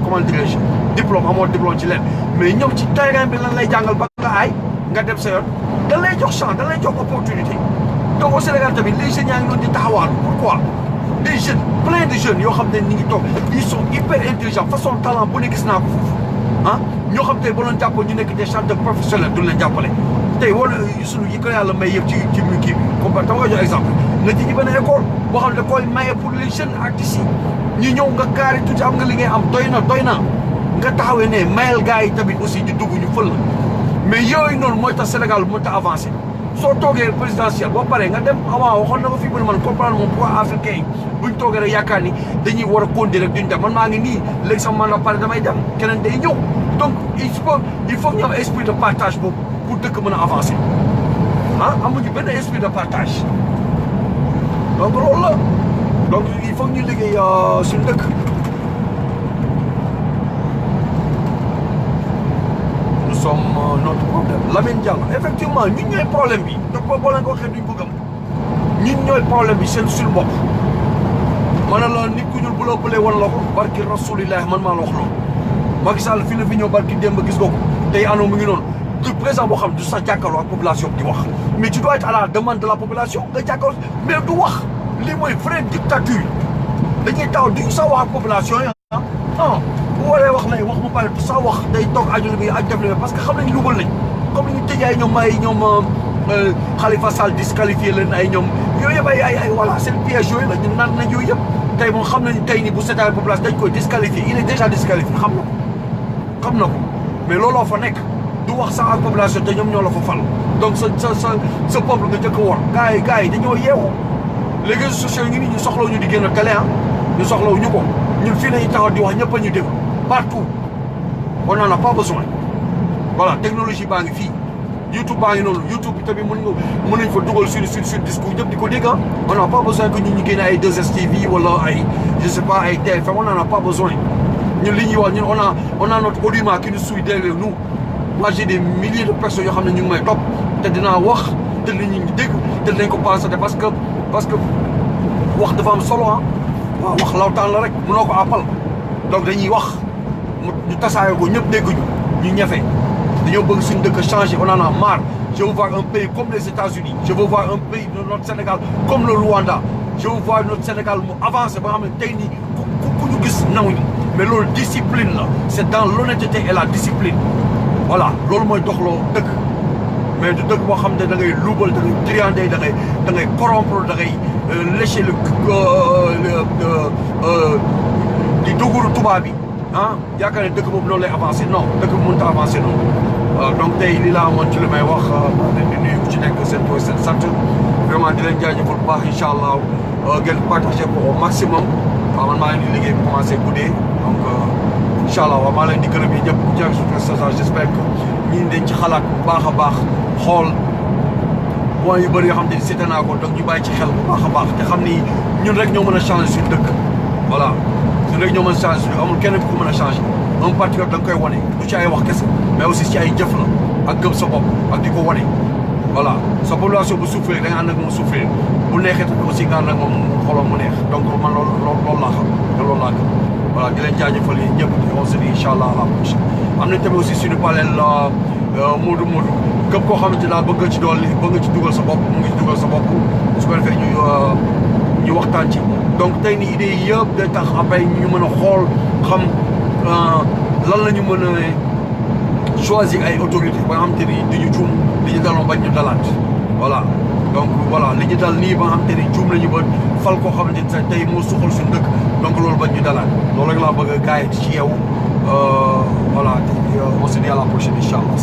comment dirais-je diplôme amoo diplôme ci leen mais ñoom ci terrain bi lan lay jàngal ba nga aay nga dem sa yoon da lay jox chance da lay jox opportunité donc au Sénégal tamit les jeunes yaa ngi doon di taxawaan pourquoi des jeunes plein de jeunes yoo xam ne ñi ngi toog ils sont hyper intelligents façon talent bu ne gis naa ko foofu ah ñoo xam tey ba doon jàpp ñu nekk des chanteurs professionnels duñ leen jàppale tey wala sunu yi ko yàlla may yëpp ci kii bi comme dama koy jox exemple nga ji benn école boo xam ne koy maye pour les jeunes artistes yi ñu ñëw nga kaari tuuti am nga li ngay am doy na nga taxawee ne mayel gars yi tamit aussi di dugg ñu fël mais yooyu noonu mooy tax Sénégal bu mënta avancé soo toogee présidentiel boo paree nga dem avant waxoon na ko fii mu ne man comprendre moom pourquoi africain yi buñ toogee rek yaakaar ni dañuy war a continuer rek duñ dem man maa ngi nii léegi sama mandat pare damay dem keneen day ñëw donc il faut ñu am esprit de partage boobu pour dëkk mën a avancer ah amuñu benn esprit de partage donc loolu la donc il faut ñu liggéey suñu dëkk. Nous sommes notre problème Lamine Diallo effectivement ñun ñooy problème bi donc boo leen ko waxee duñ ko gëm ñun ñooy problème bi seen suñu bopp ma ne la nit ku ñuul bu la ëppalee wan la ko barki rasulillahi man maa la wax loolu Macky Sall fii la fi ñëw barki démb gis nga ko tey anoo mu ngi noonu du président boo xam du sax jàkkaarloo ak population bi di wax mais tu dois être à la demande de la population nga jàkkaarloo mais du wax lii mooy vraie dictature dañuy taw duñu sax wax ak population yi non bu waree wax lay wax mu pare du sax wax day toog ajuna bi aj def le parce que xam nañ luubal nañ comme ni ñu tëjee ay ñoom Khalifa Sall disqualifié leen ay ñoom yooyu yëpp ay voilà seen piège yooyu la ñu naan nañ yooyu yëpp tey moom xam nañ tey ni bu seetaan population dañ koy disqualifié il est déjà disqualifié xam na ko mais looloo fa nekk du wax sax ak population te ñoom ñoo la fa fal donc sa peuple nga jëkk woon gars yi dañoo yeewu les réseaux sociaux yi ñu soxlaw ñu di génn télé ñu soxlaw ñu ko ñun fii lañu taxaw di wax ñëpp a ñu déglu partout on n'en a pas besoin voilà technologie baa ngi fii YouTube baa ngi noonu YouTube bi tamit mën nañ fa dugal sur discours ñëpp di ko dégg on n'a pas besoin que ñu génne ay 2STV wala ay je sais pas ay TFM on n'en a pas besoin ñun li ñuy wax ñun on a notre audimat qui nous suit derrière nous moi j'ai des milliers de personnes yoo xam ne ñu ngi may topp te dinaa wax te li ñu ngi dégg te dinañ ko pensé parce que wax dafa am solo waaw wax lawtaan la rek mënoo ko appal donc dañuy wax ñu tasaayoo ko ñëpp dégg ñu ñefe dañoo bëgg suñu dëkk changer on en a marre je veux voir un pays comme les États-Unis je veux voir un pays de notre Sénégal comme le Rwanda je veux voir notre Sénégal mu avancer ba nga xam ne tey nii ku ñu gis nawuñu mais loolu discipline la c'est dans l'honnêteté et la discipline voilà loolu mooy doxloo dëkk mais du dëkk boo xam ne da ngay luubal da ngay triander da ngay corrompre da ngay lécher di duguru tubaab bi yaakaar ne dëkk boobu noonu lay avancé non dëkk bi mënut a avancé noonu donc tey lii laa amoon ci li may wax leen di nuyu ku ci nekk seen tur seen sant vraiment di leen jaajëfal bu baax incha allah ngeen partagé ko au maximum waaw man maa leen di liggéey bi commencé guddee donc incha allah waaw maa leen di gërëm yi ñëpp ku ci ak suñu j'espère que ñii dañ ci xalaat bu baax a baax xool point yu bëri yoo xam ne seetaan naa ko donc ñu bàyyi ci xel bu baax a baax te xam ni ñun rek ñoo mën a changer suñu dëkk voilà ñun rek ñoo mën a changer suñu amul kenn ku mën a changer un patriote da nga koy wane du ci ay wax kese mais aussi ci ay jëf la ak gëm sa bopp ak di ko wane voilà sa population bu souffrir da nga ànd ak moom souffrir bu neexee tamit aussi nga ànd ak moom xooloo mu neex donc man loolu laa xam te loolu laa gëm voilà di leen jaajëfal yi ñëpp on se dit incha allah à la prochaine am nañ tamit aussi suñu paleel Modou képp koo xamante daal bëgg nga ci dool bëgg nga ci dugal sa bopp mu ngi ci dugal sa bopp su ko defee ñu waxtaan ci donc tey ni idée yi yëpp day tax après ñu mën a xool xam lan la ñu mën a choisir ay autorités ba nga xamante ni duñu juum li ñu daloon bañ ñu dalaat voilà donc voilà li ñu dal nii ba nga xamante ni juum nañu ba fal koo xamante ni sax tey moo suxal suñu dëkk donc loolu bañ ñu dalaat loolu rek laa bëgg a gars yi ci yeewu voilà on se dit à la prochaine incha allah